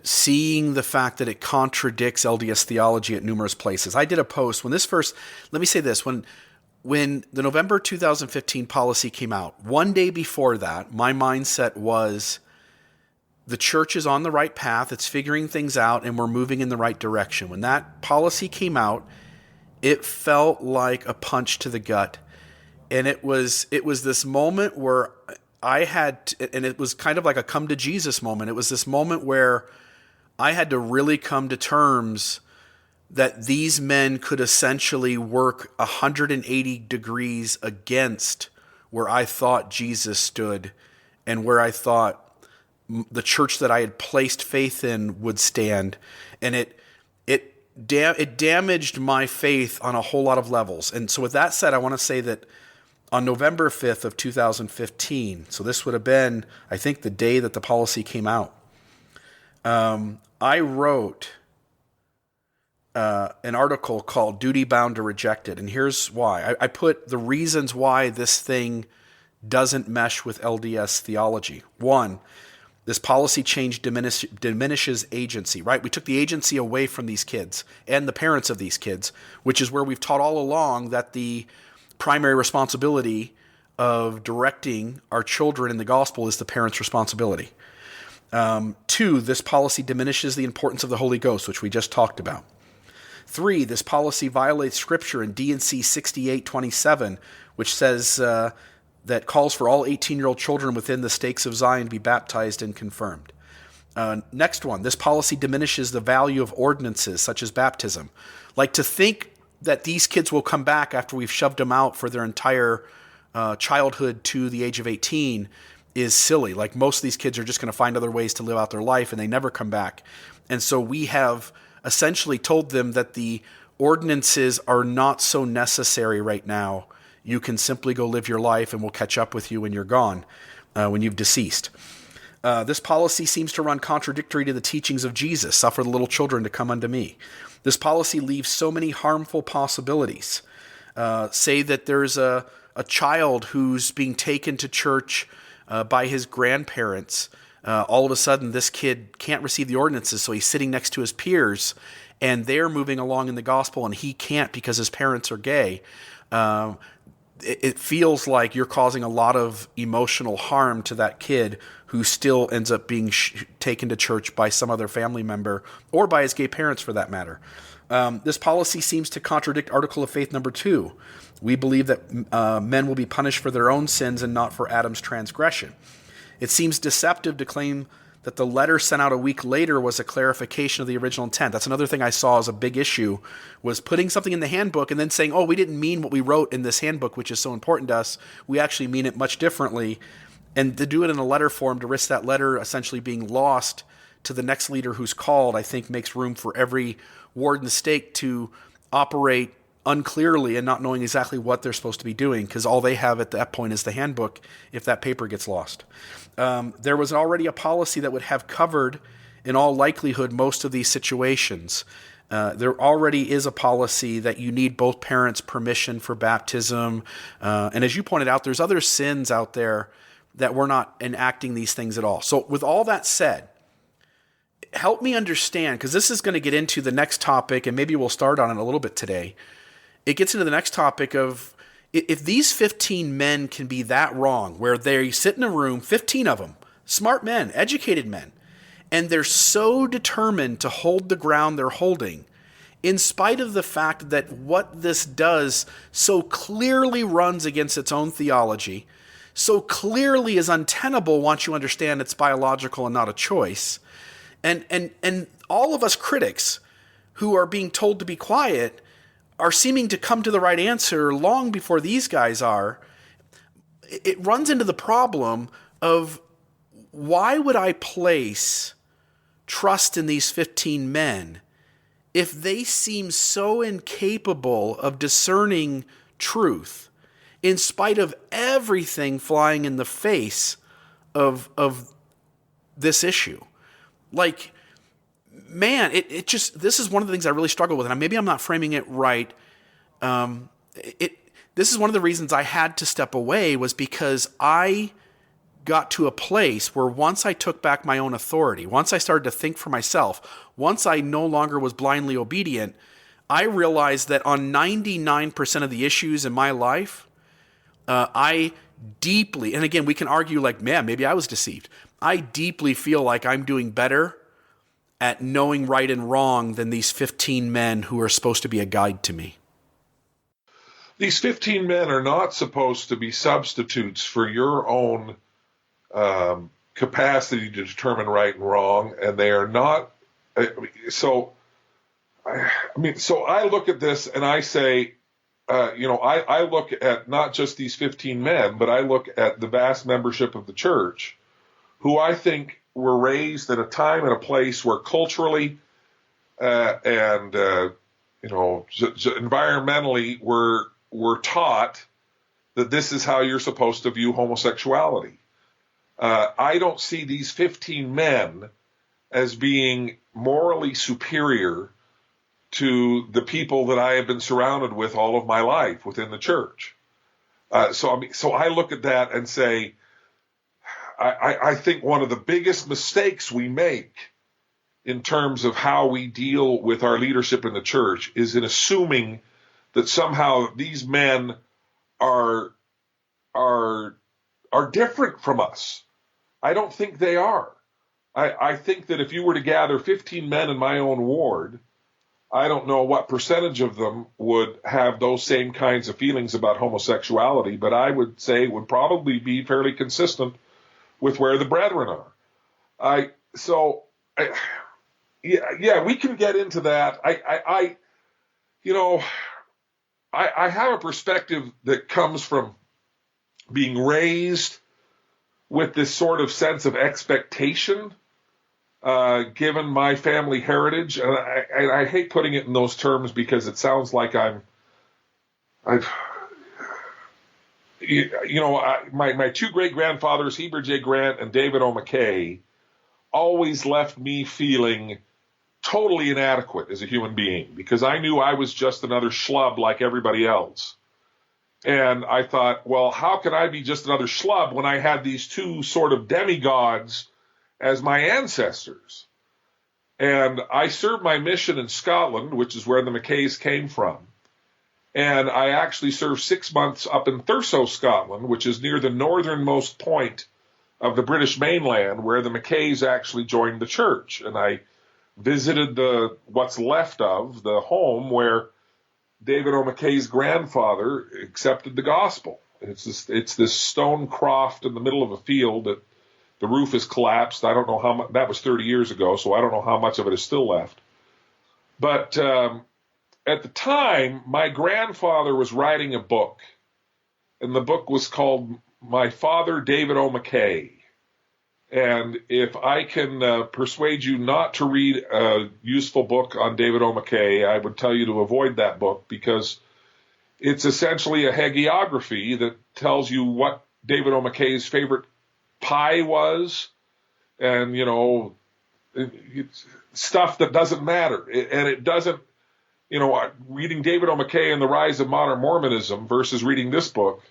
seeing the fact that it contradicts LDS theology at numerous places. I did a post when let me say this, when the November 2015 policy came out, one day before that, my mindset was the church is on the right path, it's figuring things out, and we're moving in the right direction. When that policy came out, it felt like a punch to the gut. And it was this moment where I had, and it was kind of like a come to Jesus moment. It was this moment where I had to really come to terms that these men could essentially work 180 degrees against where I thought Jesus stood and where I thought the church that I had placed faith in would stand. And it damaged my faith on a whole lot of levels. And so with that said, I want to say that on November 5th of 2015, so this would have been, I think, the day that the policy came out, I wrote an article called Duty Bound to Reject It. And here's why. I put the reasons why this thing doesn't mesh with LDS theology. One, this policy change diminishes agency, right? We took the agency away from these kids and the parents of these kids, which is where we've taught all along that the primary responsibility of directing our children in the gospel is the parents' responsibility. Two, this policy diminishes the importance of the Holy Ghost, which we just talked about. Three, this policy violates Scripture in D&C 6827, which says that calls for all 18-year-old children within the stakes of Zion to be baptized and confirmed. Next one, this policy diminishes the value of ordinances such as baptism. Like, to think that these kids will come back after we've shoved them out for their entire childhood to the age of 18 is silly. Like, most of these kids are just going to find other ways to live out their life and they never come back. And so we have essentially told them that the ordinances are not so necessary right now. You can simply go live your life and we'll catch up with you when you're gone, when you've deceased. This policy seems to run contradictory to the teachings of Jesus, suffer the little children to come unto me. This policy leaves so many harmful possibilities. Say that there's a child who's being taken to church by his grandparents. All of a sudden, this kid can't receive the ordinances, so he's sitting next to his peers, and they're moving along in the gospel, and he can't because his parents are gay. It feels like you're causing a lot of emotional harm to that kid who still ends up being taken to church by some other family member or by his gay parents, for that matter. This policy seems to contradict Article of Faith number 2. We believe that men will be punished for their own sins and not for Adam's transgression. It seems deceptive to claim that the letter sent out a week later was a clarification of the original intent. That's another thing I saw as a big issue, was putting something in the handbook and then saying, oh, we didn't mean what we wrote in this handbook, which is so important to us. We actually mean it much differently. And to do it in a letter form, to risk that letter essentially being lost to the next leader who's called, I think makes room for every ward in the stake to operate unclearly and not knowing exactly what they're supposed to be doing, because all they have at that point is the handbook if that paper gets lost. There was already a policy that would have covered, in all likelihood, most of these situations. There already is a policy that you need both parents' permission for baptism. And as you pointed out, there's other sins out there that we're not enacting these things at all. So with all that said, help me understand, because this is going to get into the next topic, and maybe we'll start on it a little bit today. It gets into the next topic of, if these 15 men can be that wrong, where they sit in a room, 15 of them, smart men, educated men, and they're so determined to hold the ground they're holding, in spite of the fact that what this does so clearly runs against its own theology, so clearly is untenable once you understand it's biological and not a choice, and all of us critics who are being told to be quiet are seeming to come to the right answer long before these guys are. It runs into the problem of, why would I place trust in these 15 men if they seem so incapable of discerning truth in spite of everything flying in the face of this issue? Like, man, it just, this is one of the things I really struggle with, and maybe I'm not framing it right. This is one of the reasons I had to step away, was because I got to a place where once I took back my own authority, once I started to think for myself, once I no longer was blindly obedient, I realized that on 99% of the issues in my life, I deeply, and again, we can argue like, man, maybe I was deceived. I deeply feel like I'm doing better at knowing right and wrong than these 15 men who are supposed to be a guide to me. These 15 men are not supposed to be substitutes for your own capacity to determine right and wrong, and they are not. So I look at this and I say, I look at not just these 15 men, but I look at the vast membership of the church, who I think were raised at a time and a place where culturally and environmentally we're taught that this is how you're supposed to view homosexuality. I don't see these 15 men as being morally superior to the people that I have been surrounded with all of my life within the church. So I look at that and say, I think one of the biggest mistakes we make in terms of how we deal with our leadership in the church is in assuming that somehow these men are different from us. I don't think they are. I think that if you were to gather 15 men in my own ward, I don't know what percentage of them would have those same kinds of feelings about homosexuality, but I would say it would probably be fairly consistent with where the brethren are. Yeah, we can get into that. I have a perspective that comes from being raised with this sort of sense of expectation, given my family heritage. And I hate putting it in those terms because it sounds like my two great-grandfathers, Heber J. Grant and David O. McKay, always left me feeling totally inadequate as a human being because I knew I was just another schlub like everybody else. And I thought, well, how can I be just another schlub when I had these two sort of demigods as my ancestors? And I served my mission in Scotland, which is where the McKays came from. And I actually served 6 months up in Thurso, Scotland, which is near the northernmost point of the British mainland, where the McKays actually joined the church. And I visited what's left of the home where David O. McKay's grandfather accepted the gospel. It's this stone croft in the middle of a field that the roof is collapsed. I don't know how much, that was 30 years ago, so I don't know how much of it is still left. But at the time, my grandfather was writing a book, and the book was called My Father, David O. McKay. And if I can persuade you not to read a useful book on David O. McKay, I would tell you to avoid that book because it's essentially a hagiography that tells you what David O. McKay's favorite pie was and, stuff that doesn't matter. And it doesn't, reading David O. McKay and the Rise of Modern Mormonism versus reading this book,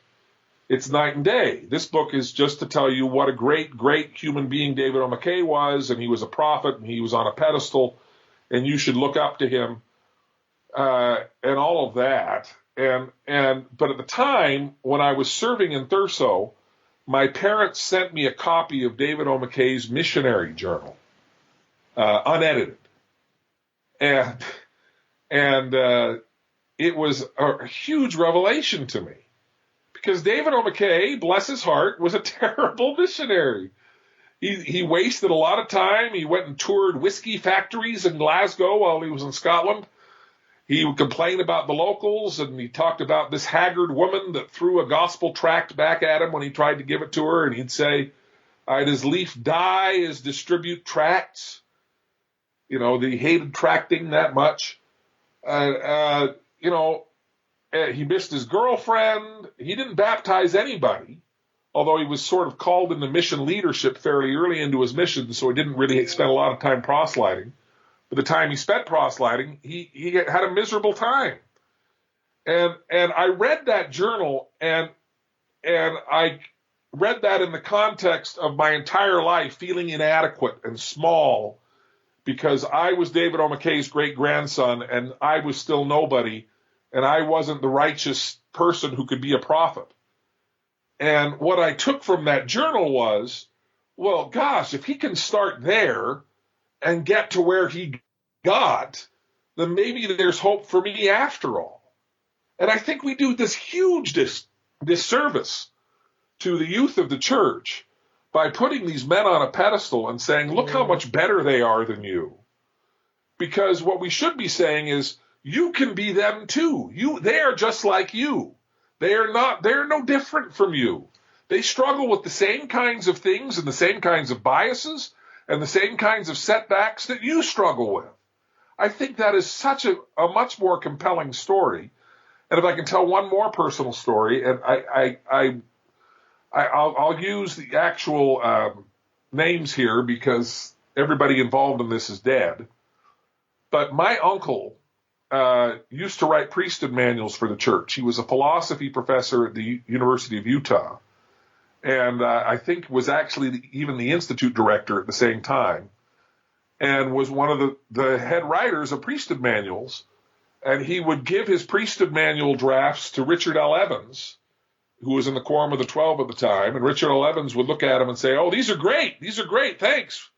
it's night and day. This book is just to tell you what a great, great human being David O. McKay was, and he was a prophet, and he was on a pedestal, and you should look up to him, and all of that. But at the time, when I was serving in Thurso, my parents sent me a copy of David O. McKay's missionary journal, unedited. And it was a huge revelation to me. Because David O. McKay, bless his heart, was a terrible missionary. He wasted a lot of time. He went and toured whiskey factories in Glasgow while he was in Scotland. He would complain about the locals, and he talked about this haggard woman that threw a gospel tract back at him when he tried to give it to her, and he'd say, I'd as lief die as distribute tracts. That he hated tracting that much. He missed his girlfriend. He didn't baptize anybody, although he was sort of called into mission leadership fairly early into his mission, so he didn't really spend a lot of time proselyting. But the time he spent proselyting, he had a miserable time. And I read that journal, and I read that in the context of my entire life feeling inadequate and small because I was David O. McKay's great-grandson, and I was still nobody, and I wasn't the righteous person who could be a prophet. And what I took from that journal was, well, gosh, if he can start there and get to where he got, then maybe there's hope for me after all. And I think we do this huge disservice to the youth of the church by putting these men on a pedestal and saying, look how much better they are than you. Because what we should be saying is, you can be them too. They are just like you. They're no different from you. They struggle with the same kinds of things and the same kinds of biases and the same kinds of setbacks that you struggle with. I think that is such a much more compelling story. And if I can tell one more personal story, and I'll use the actual names here because everybody involved in this is dead. But my uncle used to write priesthood manuals for the church. He was a philosophy professor at the University of Utah, and I think was actually even the institute director at the same time, and was one of the head writers of priesthood manuals. And he would give his priesthood manual drafts to Richard L. Evans, who was in the Quorum of the 12 at the time. And Richard L. Evans would look at him and say, "Oh, these are great. These are great. Thanks."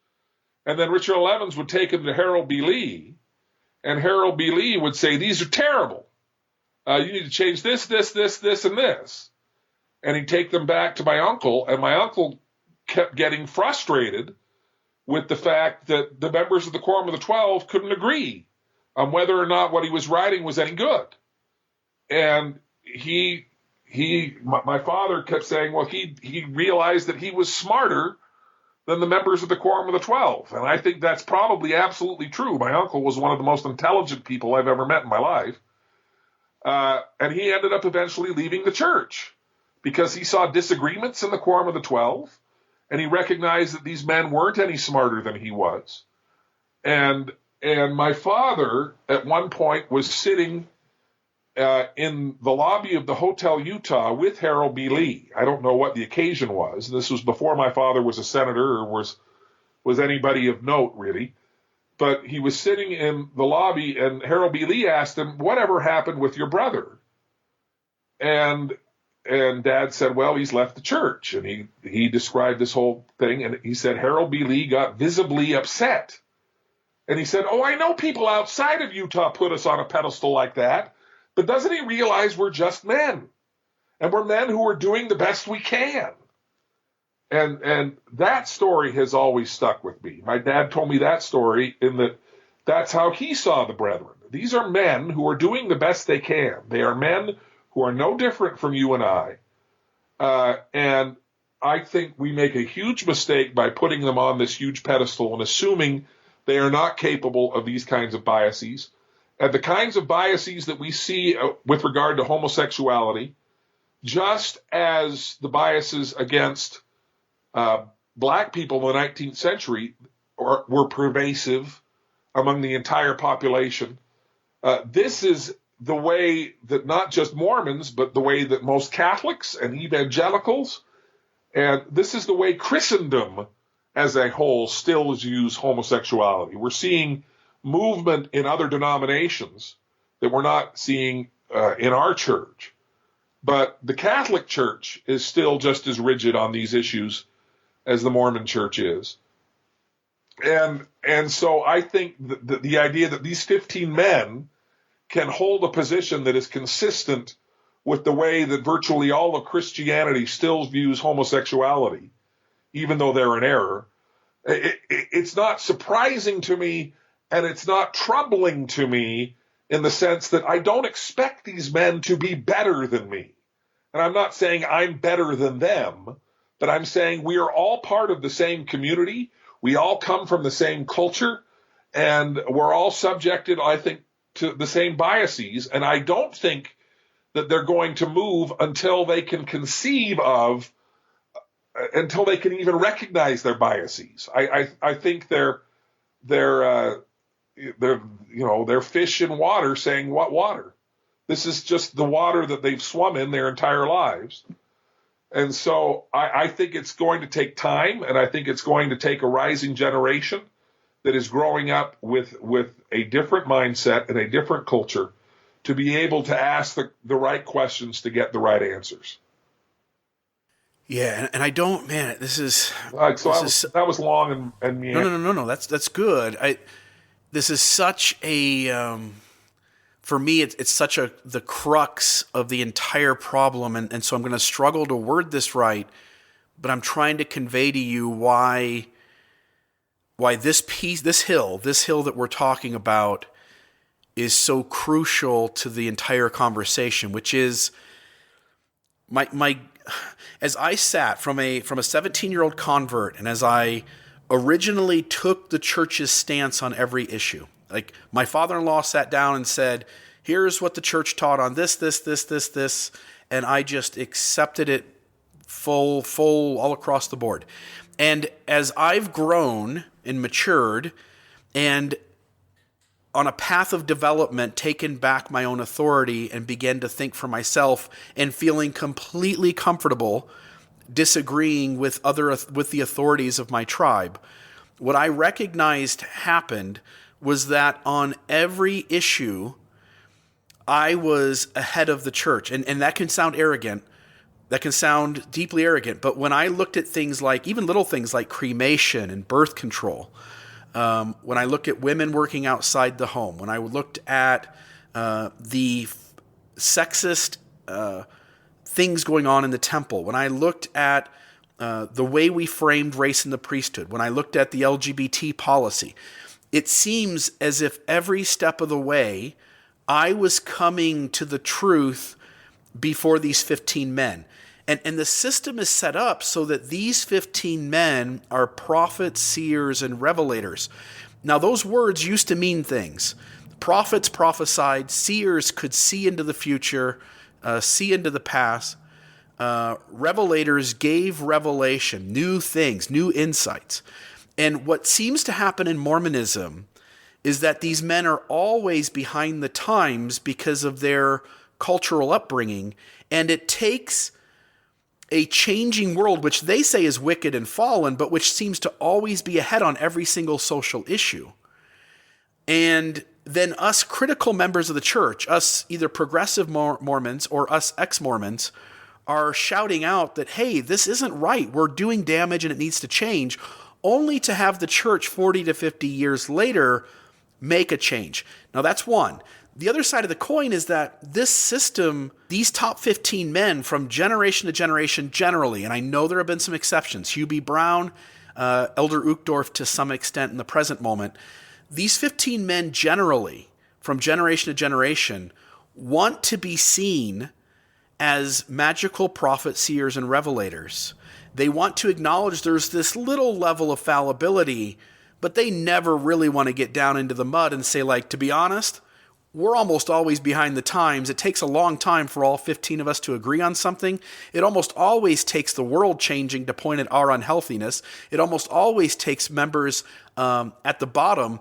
And then Richard L. Evans would take him to Harold B. Lee. And Harold B. Lee would say, "These are terrible. You need to change this, this, this, this, and this." And he'd take them back to my uncle. And my uncle kept getting frustrated with the fact that the members of the Quorum of the 12 couldn't agree on whether or not what he was writing was any good. And my father kept saying, well, he realized that he was smarter than the members of the Quorum of the 12. And I think that's probably absolutely true. My uncle was one of the most intelligent people I've ever met in my life. And he ended up eventually leaving the church because he saw disagreements in the Quorum of the 12, and he recognized that these men weren't any smarter than he was. And my father, at one point, was sitting in the lobby of the Hotel Utah with Harold B. Lee. I don't know what the occasion was. This was before my father was a senator or was anybody of note, really. But he was sitting in the lobby, and Harold B. Lee asked him, "Whatever happened with your brother?" And Dad said, "Well, he's left the church." And he described this whole thing, and he said Harold B. Lee got visibly upset. And he said, "Oh, I know people outside of Utah put us on a pedestal like that, but doesn't he realize we're just men? And we're men who are doing the best we can." And that story has always stuck with me. My dad told me that story in that that's how he saw the brethren. These are men who are doing the best they can. They are men who are no different from you and I. And I think we make a huge mistake by putting them on this huge pedestal and assuming they are not capable of these kinds of biases. And the kinds of biases that we see with regard to homosexuality, just as the biases against black people in the 19th century were pervasive among the entire population, this is the way that not just Mormons, but the way that most Catholics and evangelicals, and this is the way Christendom as a whole still views homosexuality. We're seeing movement in other denominations that we're not seeing in our church. But the Catholic Church is still just as rigid on these issues as the Mormon Church is. And so I think that the idea that these 15 men can hold a position that is consistent with the way that virtually all of Christianity still views homosexuality, even though they're in error, it's not surprising to me, and it's not troubling to me in the sense that I don't expect these men to be better than me. And I'm not saying I'm better than them, but I'm saying we are all part of the same community. We all come from the same culture, and we're all subjected, I think, to the same biases. And I don't think that they're going to move until they can conceive of, until they can even recognize their biases. I think they're fish in water saying, "What water?" This is just the water that they've swum in their entire lives. And so I think it's going to take time, and I think it's going to take a rising generation that is growing up with a different mindset and a different culture to be able to ask the right questions to get the right answers. Yeah, and I don't, man. That was long and No. That's good. This is such a for me. It's such the crux of the entire problem, and so I'm going to struggle to word this right, but I'm trying to convey to you why this hill that we're talking about is so crucial to the entire conversation, which is my as I sat from a 17-year-old convert, and as I originally took the church's stance on every issue, like my father-in-law sat down and said, Here's what the church taught on this, and I just accepted it full, all across the board. And as I've grown and matured and on a path of development, taken back my own authority and began to think for myself and feeling completely comfortable disagreeing with the authorities of my tribe, what I recognized happened was that on every issue, I was ahead of the church. And that can sound arrogant. That can sound deeply arrogant. But when I looked at things like, even little things like cremation and birth control, when I looked at women working outside the home, when I looked at the sexist things going on in the temple, when I looked at the way we framed race in the priesthood, when I looked at the LGBT policy, it seems as if every step of the way I was coming to the truth before these 15 men. And the system is set up so that these 15 men are prophets, seers, and revelators. Now, those words used to mean things. Prophets prophesied, seers could see into the future, see into the past. Revelators gave revelation, new things, new insights. And what seems to happen in Mormonism is that these men are always behind the times because of their cultural upbringing, and it takes a changing world, which they say is wicked and fallen, but which seems to always be ahead on every single social issue. And then us critical members of the church, us either progressive Mormons or us ex-Mormons, are shouting out that, hey, this isn't right. We're doing damage and it needs to change, only to have the church 40 to 50 years later make a change. Now, that's one. The other side of the coin is that this system, these top 15 men from generation to generation generally, and I know there have been some exceptions, Hugh B. Brown, Elder Uchtdorf to some extent in the present moment, these 15 men generally, from generation to generation, want to be seen as magical prophets, seers, and revelators. They want to acknowledge there's this little level of fallibility, but they never really want to get down into the mud and say, like, to be honest, we're almost always behind the times. It takes a long time for all 15 of us to agree on something. It almost always takes the world changing to point at our unhealthiness. It almost always takes members at the bottom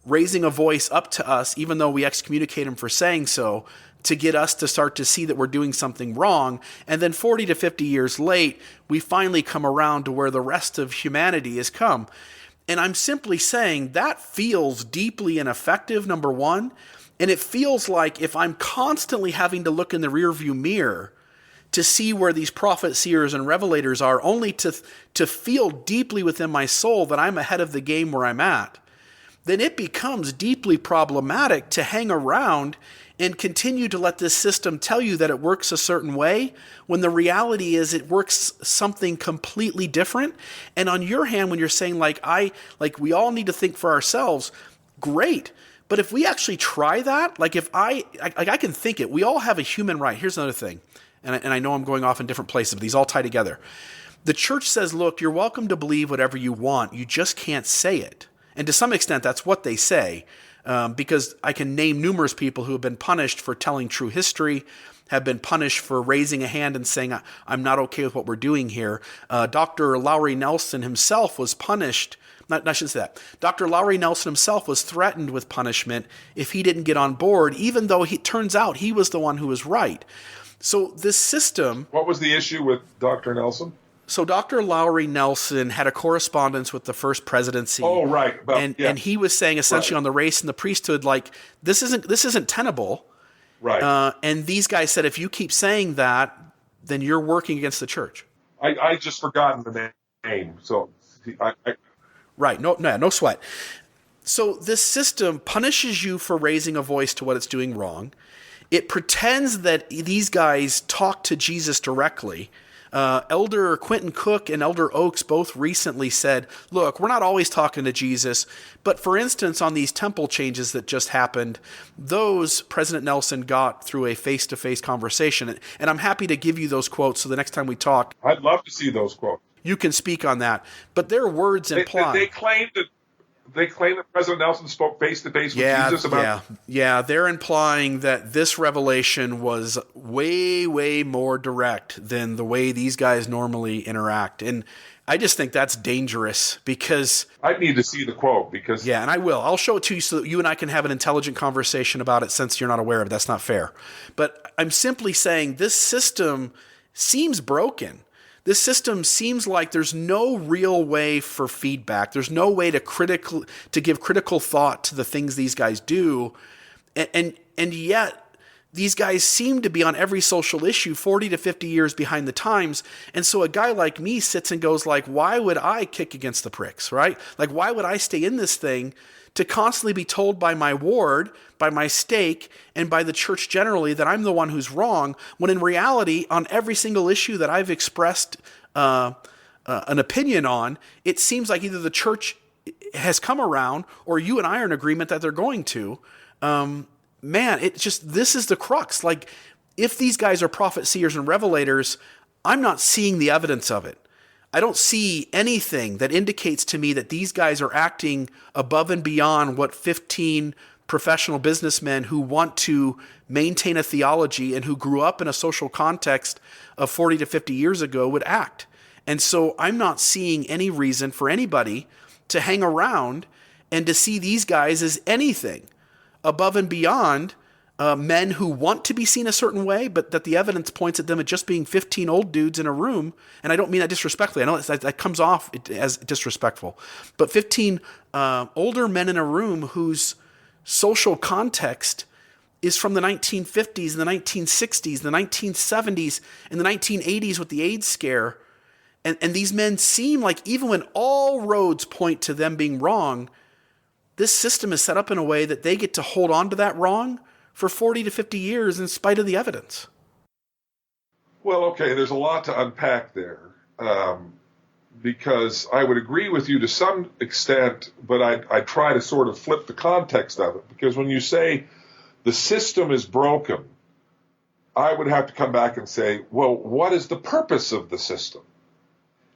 raising a voice up to us, even though we excommunicate them for saying so, to get us to start to see that we're doing something wrong. And then 40 to 50 years late, we finally come around to where the rest of humanity has come. And I'm simply saying that feels deeply ineffective, number one. And it feels like if I'm constantly having to look in the rearview mirror to see where these prophets, seers, and revelators are, only to feel deeply within my soul that I'm ahead of the game where I'm at, then it becomes deeply problematic to hang around and continue to let this system tell you that it works a certain way when the reality is it works something completely different. And on your hand, when you're saying like we all need to think for ourselves, great. But if we actually try that, like if I can think it, we all have a human right. Here's another thing. And I know I'm going off in different places, but these all tie together. The church says, look, you're welcome to believe whatever you want. You just can't say it. And to some extent, that's what they say. Because I can name numerous people who have been punished for telling true history, have been punished for raising a hand and saying, I'm not okay with what we're doing here. Dr. Lowry Nelson himself was punished. I shouldn't say that. Dr. Lowry Nelson himself was threatened with punishment if he didn't get on board, even though it turns out he was the one who was right. So this system... What was the issue with Dr. Nelson? So Dr. Lowry Nelson had a correspondence with the first presidency. Oh, right. And he was saying essentially on the race and the priesthood, like, this isn't tenable. Right. And these guys said, if you keep saying that, then you're working against the church. I just forgotten the name. So Right. No sweat. So this system punishes you for raising a voice to what it's doing wrong. It pretends that these guys talk to Jesus directly. Elder Quentin Cook and Elder Oaks both recently said, look, we're not always talking to Jesus, but for instance, on these temple changes that just happened, those President Nelson got through a face-to-face conversation. And I'm happy to give you those quotes so the next time we talk, I'd love to see those quotes. You can speak on that. But their words imply... They claim that they claim that President Nelson spoke face to face with Jesus about. Yeah. They're implying that this revelation was way, way more direct than the way these guys normally interact, and I just think that's dangerous because I need to see the quote because and I will. I'll show it to you so that you and I can have an intelligent conversation about it. Since you're not aware of it, that's not fair. But I'm simply saying this system seems broken. This system seems like there's no real way for feedback. There's no way to give critical thought to the things these guys do. And yet these guys seem to be on every social issue 40 to 50 years behind the times. And so a guy like me sits and goes like, why would I kick against the pricks, right? Like, why would I stay in this thing to constantly be told by my ward, by my stake, and by the church generally that I'm the one who's wrong, when in reality, on every single issue that I've expressed an opinion on, it seems like either the church has come around or you and I are in agreement that they're going to. Man, this is the crux. Like, if these guys are prophets, seers, and revelators, I'm not seeing the evidence of it. I don't see anything that indicates to me that these guys are acting above and beyond what 15 professional businessmen who want to maintain a theology and who grew up in a social context of 40 to 50 years ago would act. And so I'm not seeing any reason for anybody to hang around and to see these guys as anything above and beyond men who want to be seen a certain way, but that the evidence points at them at just being 15 old dudes in a room. And I don't mean that disrespectfully. I know that comes off as disrespectful. But 15 older men in a room whose social context is from the 1950s and the 1960s, the 1970s, and the 1980s with the AIDS scare. And these men seem like, even when all roads point to them being wrong, this system is set up in a way that they get to hold on to that wrong for 40 to 50 years in spite of the evidence. Well, okay, there's a lot to unpack there, because I would agree with you to some extent, but I try to sort of flip the context of it, because when you say the system is broken, I would have to come back and say, well, what is the purpose of the system?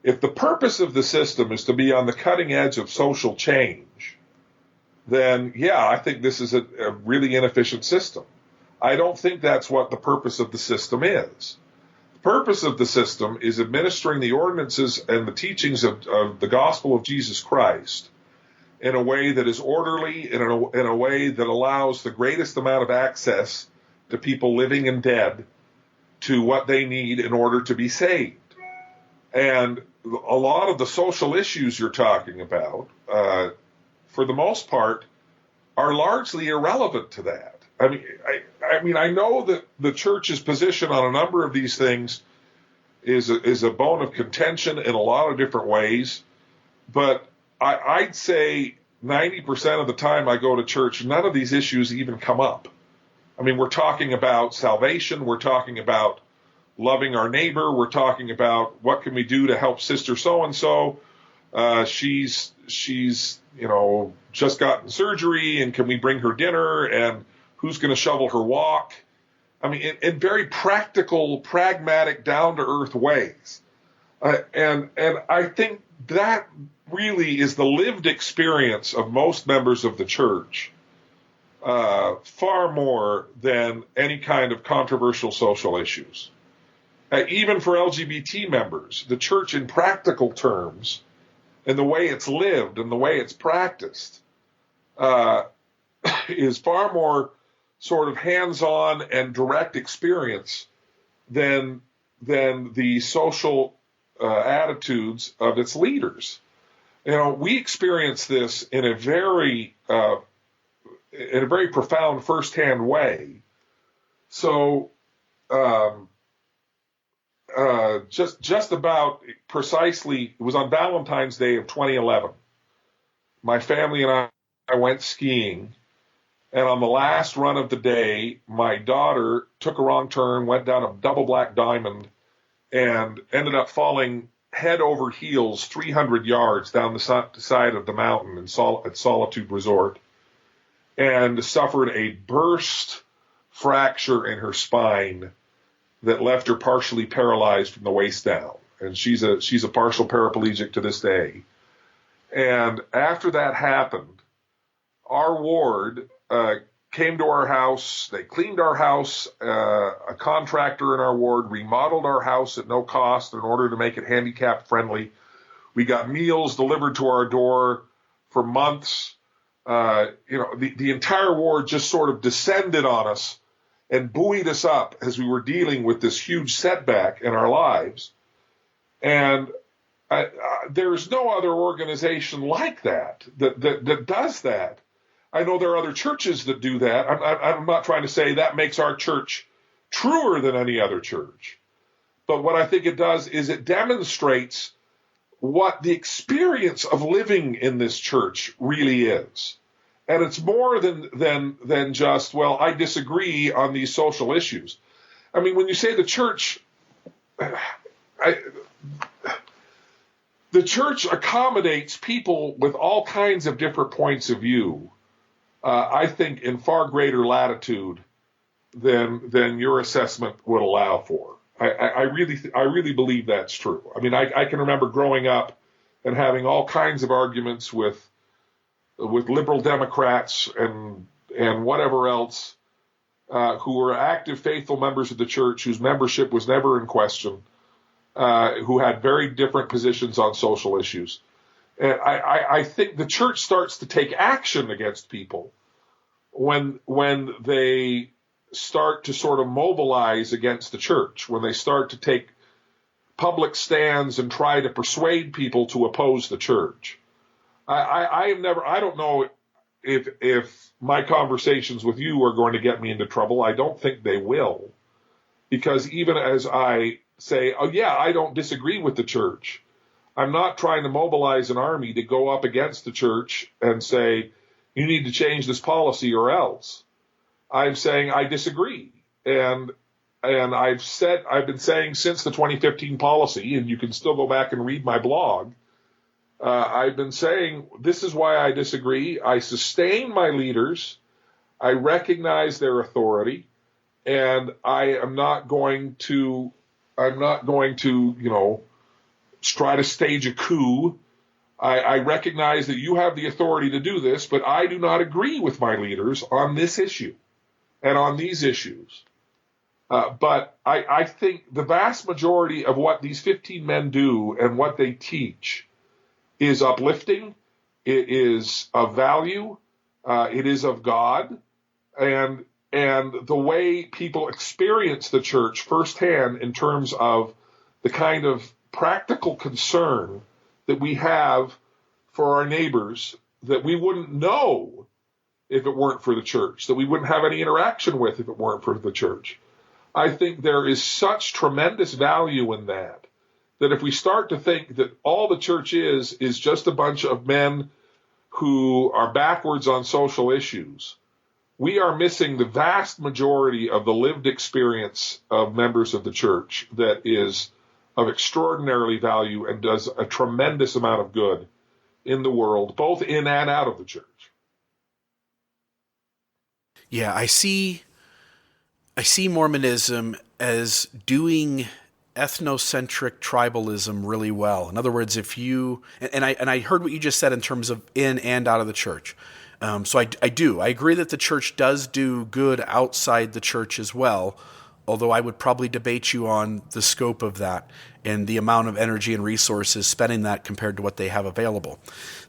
If the purpose of the system is to be on the cutting edge of social change, then yeah, I think this is a really inefficient system. I don't think that's what the purpose of the system is. The purpose of the system is administering the ordinances and the teachings of the gospel of Jesus Christ in a way that is orderly, in a way that allows the greatest amount of access to people living and dead to what they need in order to be saved. And a lot of the social issues you're talking about, for the most part, are largely irrelevant to that. I mean, I know that the church's position on a number of these things is a bone of contention in a lot of different ways, but I'd say 90% of the time I go to church, none of these issues even come up. I mean, we're talking about salvation, we're talking about loving our neighbor, we're talking about what can we do to help sister so-and-so. She's just gotten surgery, and can we bring her dinner, and who's going to shovel her walk? I mean, in very practical, pragmatic, down-to-earth ways. And I think that really is the lived experience of most members of the church, far more than any kind of controversial social issues. Even for LGBT members, the church in practical terms, and the way it's lived and the way it's practiced, is far more sort of hands-on and direct experience than the social attitudes of its leaders. You know, we experience this in a very profound firsthand way. So, just about precisely, it was on Valentine's Day of 2011. My family and I went skiing, and on the last run of the day, my daughter took a wrong turn, went down a double black diamond, and ended up falling head over heels 300 yards down the side of the mountain at Solitude Resort, and suffered a burst fracture in her spine that left her partially paralyzed from the waist down. And she's a partial paraplegic to this day. And after that happened, our ward came to our house. They cleaned our house. A contractor in our ward remodeled our house at no cost in order to make it handicap friendly. We got meals delivered to our door for months. The entire ward just sort of descended on us and buoyed us up as we were dealing with this huge setback in our lives. And there's no other organization like that does that. I know there are other churches that do that. I'm not trying to say that makes our church truer than any other church. But what I think it does is it demonstrates what the experience of living in this church really is. And it's more than just, well, I disagree on these social issues. I mean, when you say the church, the church accommodates people with all kinds of different points of view, I think in far greater latitude than your assessment would allow for. I really believe that's true. I mean, I can remember growing up and having all kinds of arguments with liberal Democrats and whatever else, who were active, faithful members of the church whose membership was never in question, who had very different positions on social issues. And I think the church starts to take action against people when they start to sort of mobilize against the church, when they start to take public stands and try to persuade people to oppose the church. I don't know if my conversations with you are going to get me into trouble. I don't think they will, because even as I say, oh yeah, I don't disagree with the church, I'm not trying to mobilize an army to go up against the church and say, you need to change this policy or else. I'm saying I disagree. And I've been saying since the 2015 policy, and you can still go back and read my blog, I've been saying this is why I disagree. I sustain my leaders. I recognize their authority, and I am not going to, try to stage a coup. I recognize that you have the authority to do this, but I do not agree with my leaders on this issue and on these issues. But I think the vast majority of what these 15 men do and what they teach is uplifting. It is of value. It is of God. And the way people experience the church firsthand in terms of the kind of practical concern that we have for our neighbors that we wouldn't know if it weren't for the church, that we wouldn't have any interaction with if it weren't for the church. I think there is such tremendous value in that if we start to think that all the church is just a bunch of men who are backwards on social issues, we are missing the vast majority of the lived experience of members of the church that is of extraordinarily value and does a tremendous amount of good in the world, both in and out of the church. Yeah, I see Mormonism as doing ethnocentric tribalism really well. In other words, if you and I heard what you just said in terms of in and out of the church. So I agree that the church does do good outside the church as well, although I would probably debate you on the scope of that and the amount of energy and resources spending that compared to what they have available.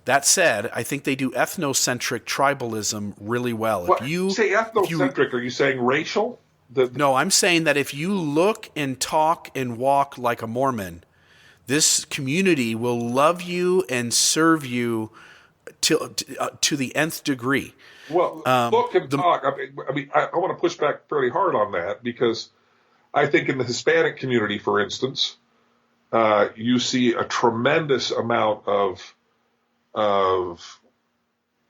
That said, I think they do ethnocentric tribalism really well. What, if you say ethnocentric, are you saying racial? No, I'm saying that if you look and talk and walk like a Mormon, this community will love you and serve you to the nth degree. Well, look and talk. I want to push back fairly hard on that, because I think in the Hispanic community, for instance, you see a tremendous amount of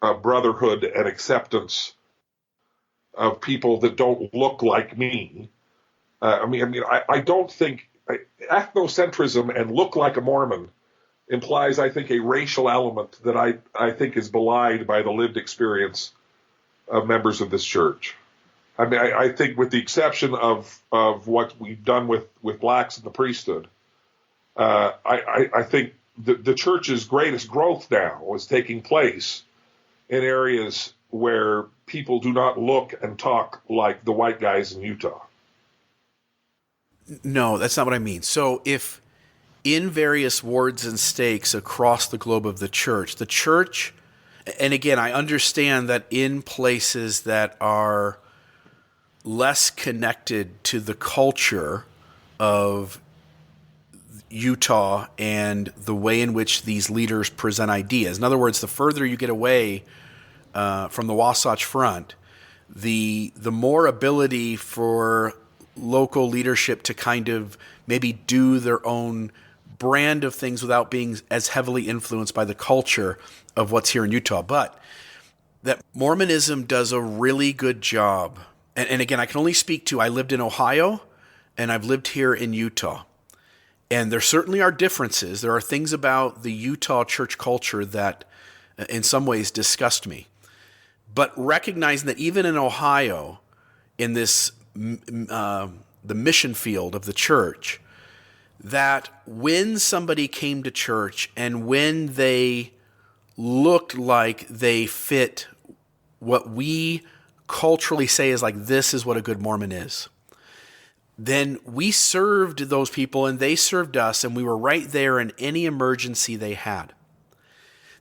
brotherhood and acceptance of people that don't look like me. I don't think ethnocentrism and look like a Mormon implies, I think, a racial element that I think is belied by the lived experience of members of this church. I think with the exception of what we've done with blacks in the priesthood, I think the church's greatest growth now is taking place in areas where people do not look and talk like the white guys in Utah. No, that's not what I mean. So if in various wards and stakes across the globe of the church, and again, I understand that in places that are less connected to the culture of Utah and the way in which these leaders present ideas. In other words, the further you get away from the Wasatch Front, the more ability for local leadership to kind of maybe do their own brand of things without being as heavily influenced by the culture of what's here in Utah. But that Mormonism does a really good job. And again, I can only speak to, I lived in Ohio and I've lived here in Utah. And there certainly are differences. There are things about the Utah church culture that in some ways disgust me. But recognizing that even in Ohio, in this the mission field of the church, that when somebody came to church and when they looked like they fit what we culturally say is like, this is what a good Mormon is, then we served those people and they served us, and we were right there in any emergency they had.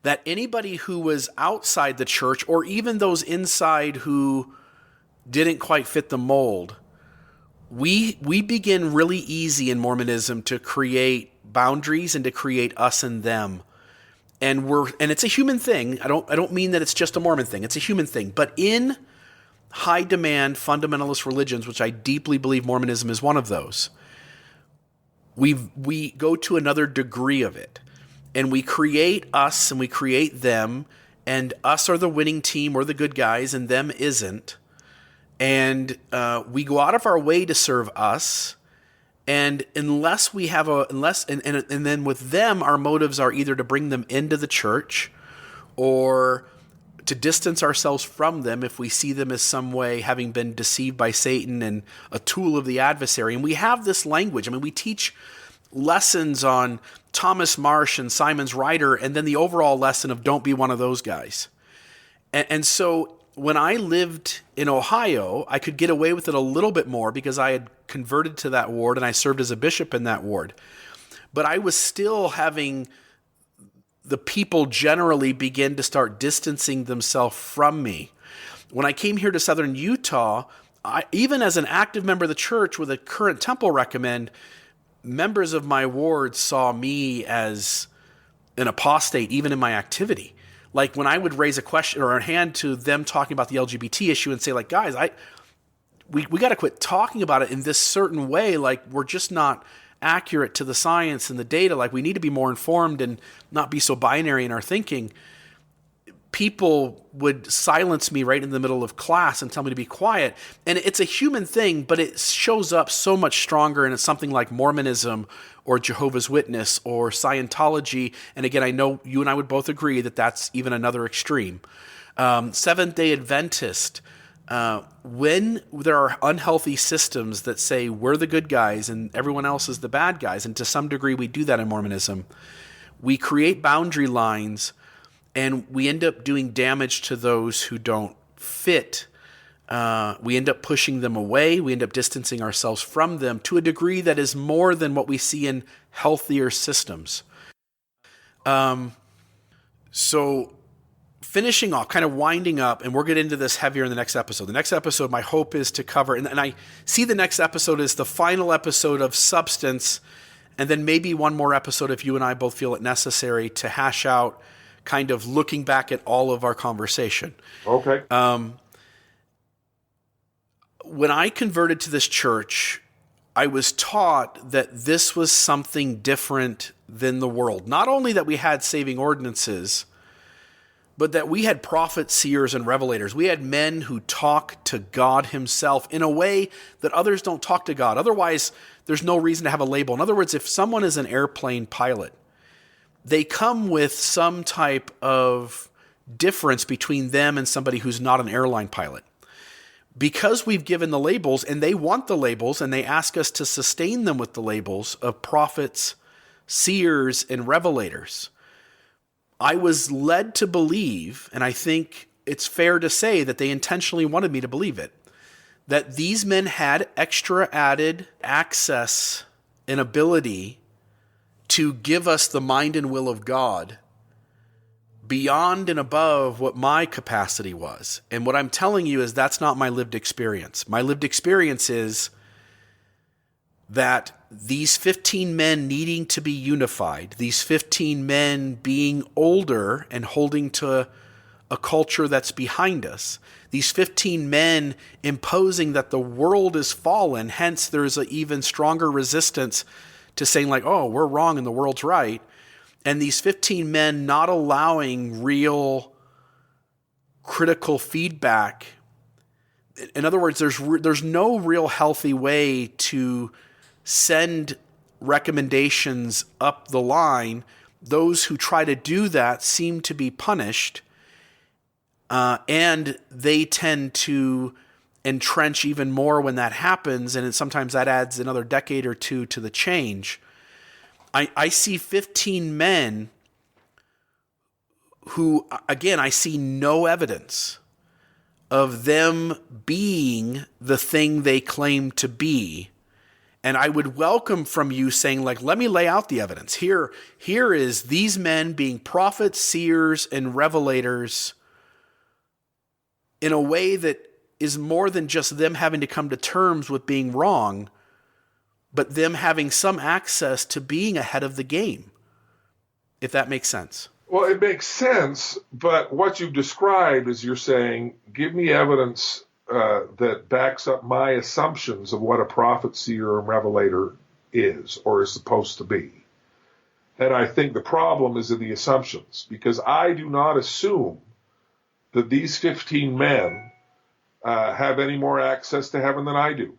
That anybody who was outside the church, or even those inside who didn't quite fit the mold, we begin really easy in Mormonism to create boundaries and to create us and them. And it's a human thing. I don't mean that it's just a Mormon thing. It's a human thing. But in high demand fundamentalist religions, which I deeply believe Mormonism is one of those, we go to another degree of it. And we create us and we create them, and us are the winning team, we're the good guys, and them isn't. And we go out of our way to serve us. And unless we have and then with them, our motives are either to bring them into the church or to distance ourselves from them if we see them as some way having been deceived by Satan and a tool of the adversary. And we have this language. I mean, we teach lessons on Thomas Marsh and Simon's Rider, and then the overall lesson of don't be one of those guys. And so when I lived in Ohio, I could get away with it a little bit more because I had converted to that ward and I served as a bishop in that ward. But I was still having the people generally begin to start distancing themselves from me. When I came here to southern Utah, even as an active member of the church with a current temple recommend, members of my ward saw me as an apostate, even in my activity. Like when I would raise a question or a hand to them talking about the LGBT issue and say, like, guys, we got to quit talking about it in this certain way. Like, we're just not accurate to the science and the data. Like, we need to be more informed and not be so binary in our thinking. People would silence me right in the middle of class and tell me to be quiet. And it's a human thing, but it shows up so much stronger in something like Mormonism or Jehovah's Witness or Scientology. And again, I know you and I would both agree that that's even another extreme. Seventh-day Adventist. When there are unhealthy systems that say we're the good guys and everyone else is the bad guys, and to some degree we do that in Mormonism, we create boundary lines and we end up doing damage to those who don't fit. We end up pushing them away. We end up distancing ourselves from them to a degree that is more than what we see in healthier systems. So finishing off, kind of winding up, and we'll get into this heavier in the next episode. The next episode, my hope is to cover, and I see the next episode as the final episode of substance, and then maybe one more episode if you and I both feel it necessary to hash out kind of looking back at all of our conversation. Okay. When I converted to this church, I was taught that this was something different than the world. Not only that we had saving ordinances, but that we had prophets, seers, and revelators. We had men who talk to God himself in a way that others don't talk to God. Otherwise, there's no reason to have a label. In other words, if someone is an airplane pilot, they come with some type of difference between them and somebody who's not an airline pilot. Because we've given the labels, and they want the labels, and they ask us to sustain them with the labels of prophets, seers, and revelators. I was led to believe, and I think it's fair to say that they intentionally wanted me to believe it, that these men had extra added access and ability to give us the mind and will of God beyond and above what my capacity was. And what I'm telling you is that's not my lived experience. My lived experience is that these 15 men needing to be unified, these 15 men being older and holding to a culture that's behind us, these 15 men imposing that the world is fallen, hence there's an even stronger resistance to saying like, oh, we're wrong and the world's right. And these 15 men not allowing real critical feedback. In other words, there's no real healthy way to send recommendations up the line. Those who try to do that seem to be punished, and they tend to entrench even more when that happens, and sometimes that adds another decade or two to the change. I see 15 men who, again, I see no evidence of them being the thing they claim to be. And I would welcome from you saying, like, let me lay out the evidence. Here is these men being prophets, seers, and revelators in a way that is more than just them having to come to terms with being wrong, but them having some access to being ahead of the game, if that makes sense. Well, it makes sense, but what you've described is you're saying, give me evidence that backs up my assumptions of what a prophet, seer, and revelator is or is supposed to be. And I think the problem is in the assumptions, because I do not assume that these 15 men have any more access to heaven than I do.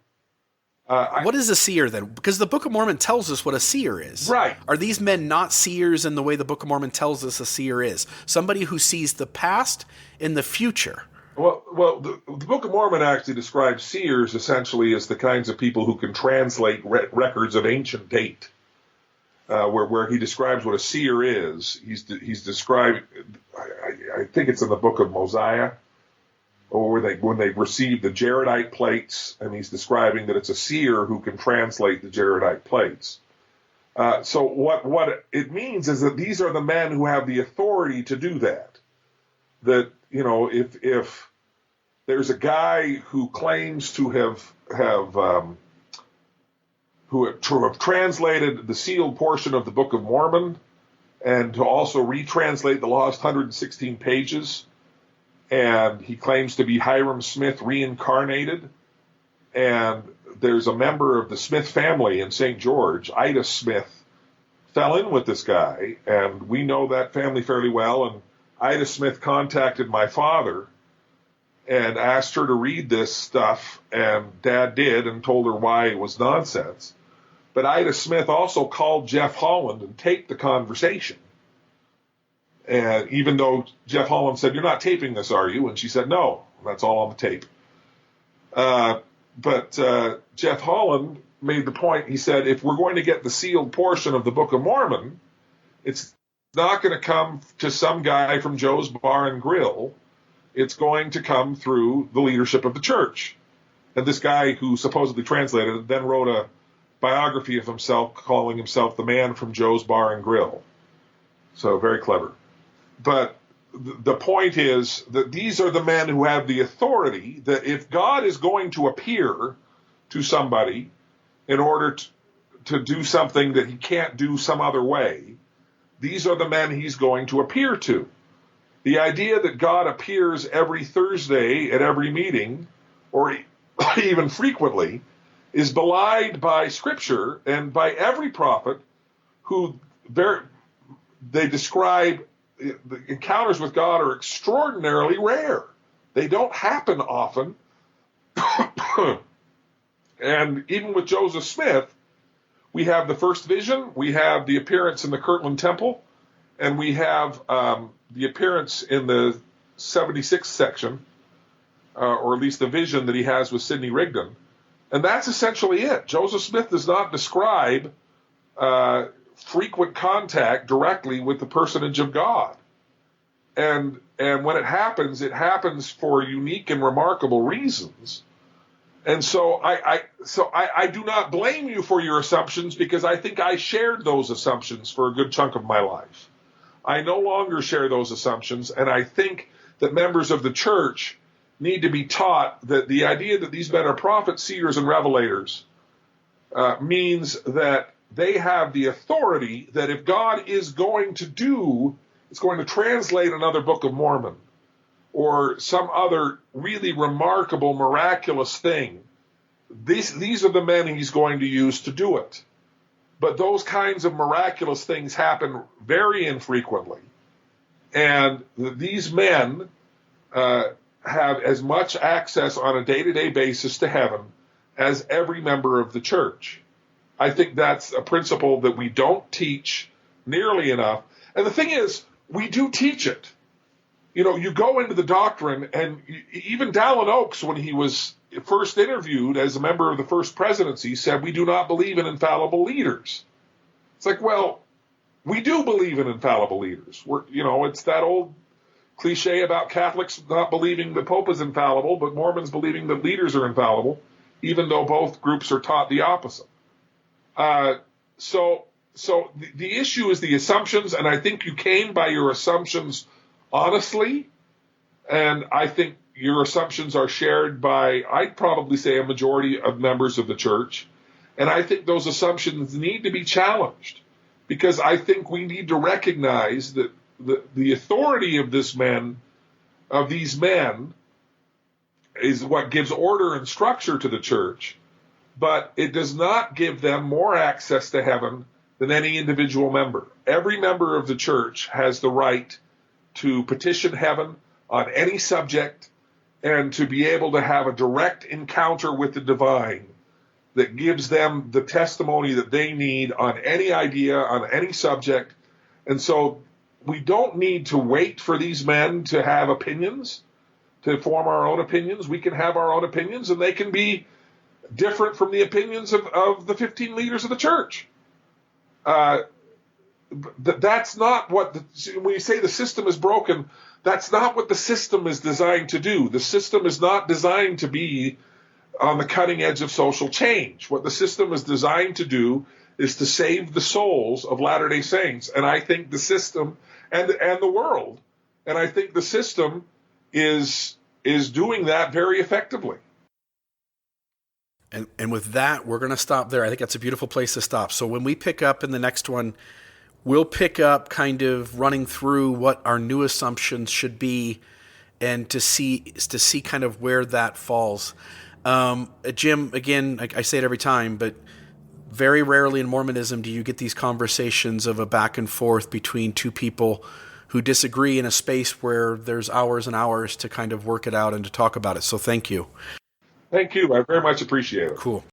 What is a seer then? Because the Book of Mormon tells us what a seer is. Right. Are these men not seers in the way the Book of Mormon tells us a seer is? Somebody who sees the past and the future. Well, the Book of Mormon actually describes seers essentially as the kinds of people who can translate records of ancient date. Where he describes what a seer is, he's described, I think it's in the Book of Mosiah, or when they received the Jaredite plates, and he's describing that it's a seer who can translate the Jaredite plates. So what it means is that these are the men who have the authority to do that. That, you know, if there's a guy who claims to have translated the sealed portion of the Book of Mormon and to also retranslate the lost 116 pages, and he claims to be Hiram Smith reincarnated, and there's a member of the Smith family in St. George, Ida Smith, fell in with this guy, and we know that family fairly well, and Ida Smith contacted my father and asked her to read this stuff, and Dad did and told her why it was nonsense. But Ida Smith also called Jeff Holland and taped the conversation. And even though Jeff Holland said, "You're not taping this, are you?" And she said, "No, that's all on the tape." But Jeff Holland made the point, he said, if we're going to get the sealed portion of the Book of Mormon, it's not going to come to some guy from Joe's Bar and Grill. It's going to come through the leadership of the church. And this guy who supposedly translated it then wrote a biography of himself calling himself the man from Joe's Bar and Grill. So very clever. But the point is that these are the men who have the authority that if God is going to appear to somebody in order to do something that he can't do some other way, these are the men he's going to appear to. The idea that God appears every Thursday at every meeting, or even frequently, is belied by Scripture and by every prophet who they describe the encounters with God are extraordinarily rare. They don't happen often. And even with Joseph Smith, we have the first vision, we have the appearance in the Kirtland Temple, and we have the appearance in the 76th section, or at least the vision that he has with Sidney Rigdon. And that's essentially it. Joseph Smith does not describe frequent contact directly with the personage of God. And when it happens for unique and remarkable reasons. And so I do not blame you for your assumptions, because I think I shared those assumptions for a good chunk of my life. I no longer share those assumptions, and I think that members of the church need to be taught that the idea that these men are prophets, seers, and revelators means that they have the authority that if God is going to translate another Book of Mormon or some other really remarkable, miraculous thing, these are the men he's going to use to do it. But those kinds of miraculous things happen very infrequently. And these men have as much access on a day-to-day basis to heaven as every member of the church. I think that's a principle that we don't teach nearly enough. And the thing is, we do teach it. You know, you go into the doctrine, and even Dallin Oaks, when he was first interviewed as a member of the first presidency, said, we do not believe in infallible leaders. It's like, well, we do believe in infallible leaders. It's that old cliche about Catholics not believing the Pope is infallible, but Mormons believing that leaders are infallible, even though both groups are taught the opposite. So the issue is the assumptions, and I think you came by your assumptions honestly, and I think your assumptions are shared by, I'd probably say, a majority of members of the church, and I think those assumptions need to be challenged, because I think we need to recognize that the authority of these men is what gives order and structure to the church, but it does not give them more access to heaven than any individual member. Every member of the church has the right to petition heaven on any subject and to be able to have a direct encounter with the divine that gives them the testimony that they need on any idea, on any subject. And so we don't need to wait for these men to have opinions, to form our own opinions. We can have our own opinions, and they can be different from the opinions of the 15 leaders of the church. That's not what, when you say the system is broken, that's not what the system is designed to do. The system is not designed to be on the cutting edge of social change. What the system is designed to do is to save the souls of Latter-day Saints. And I think the system and the world, and I think the system is doing that very effectively. And with that, we're going to stop there. I think that's a beautiful place to stop. So when we pick up in the next one, we'll pick up kind of running through what our new assumptions should be, and to see kind of where that falls. Jim, again, I say it every time, but very rarely in Mormonism do you get these conversations of a back and forth between two people who disagree in a space where there's hours and hours to kind of work it out and to talk about it. So thank you. Thank you. I very much appreciate it. Cool.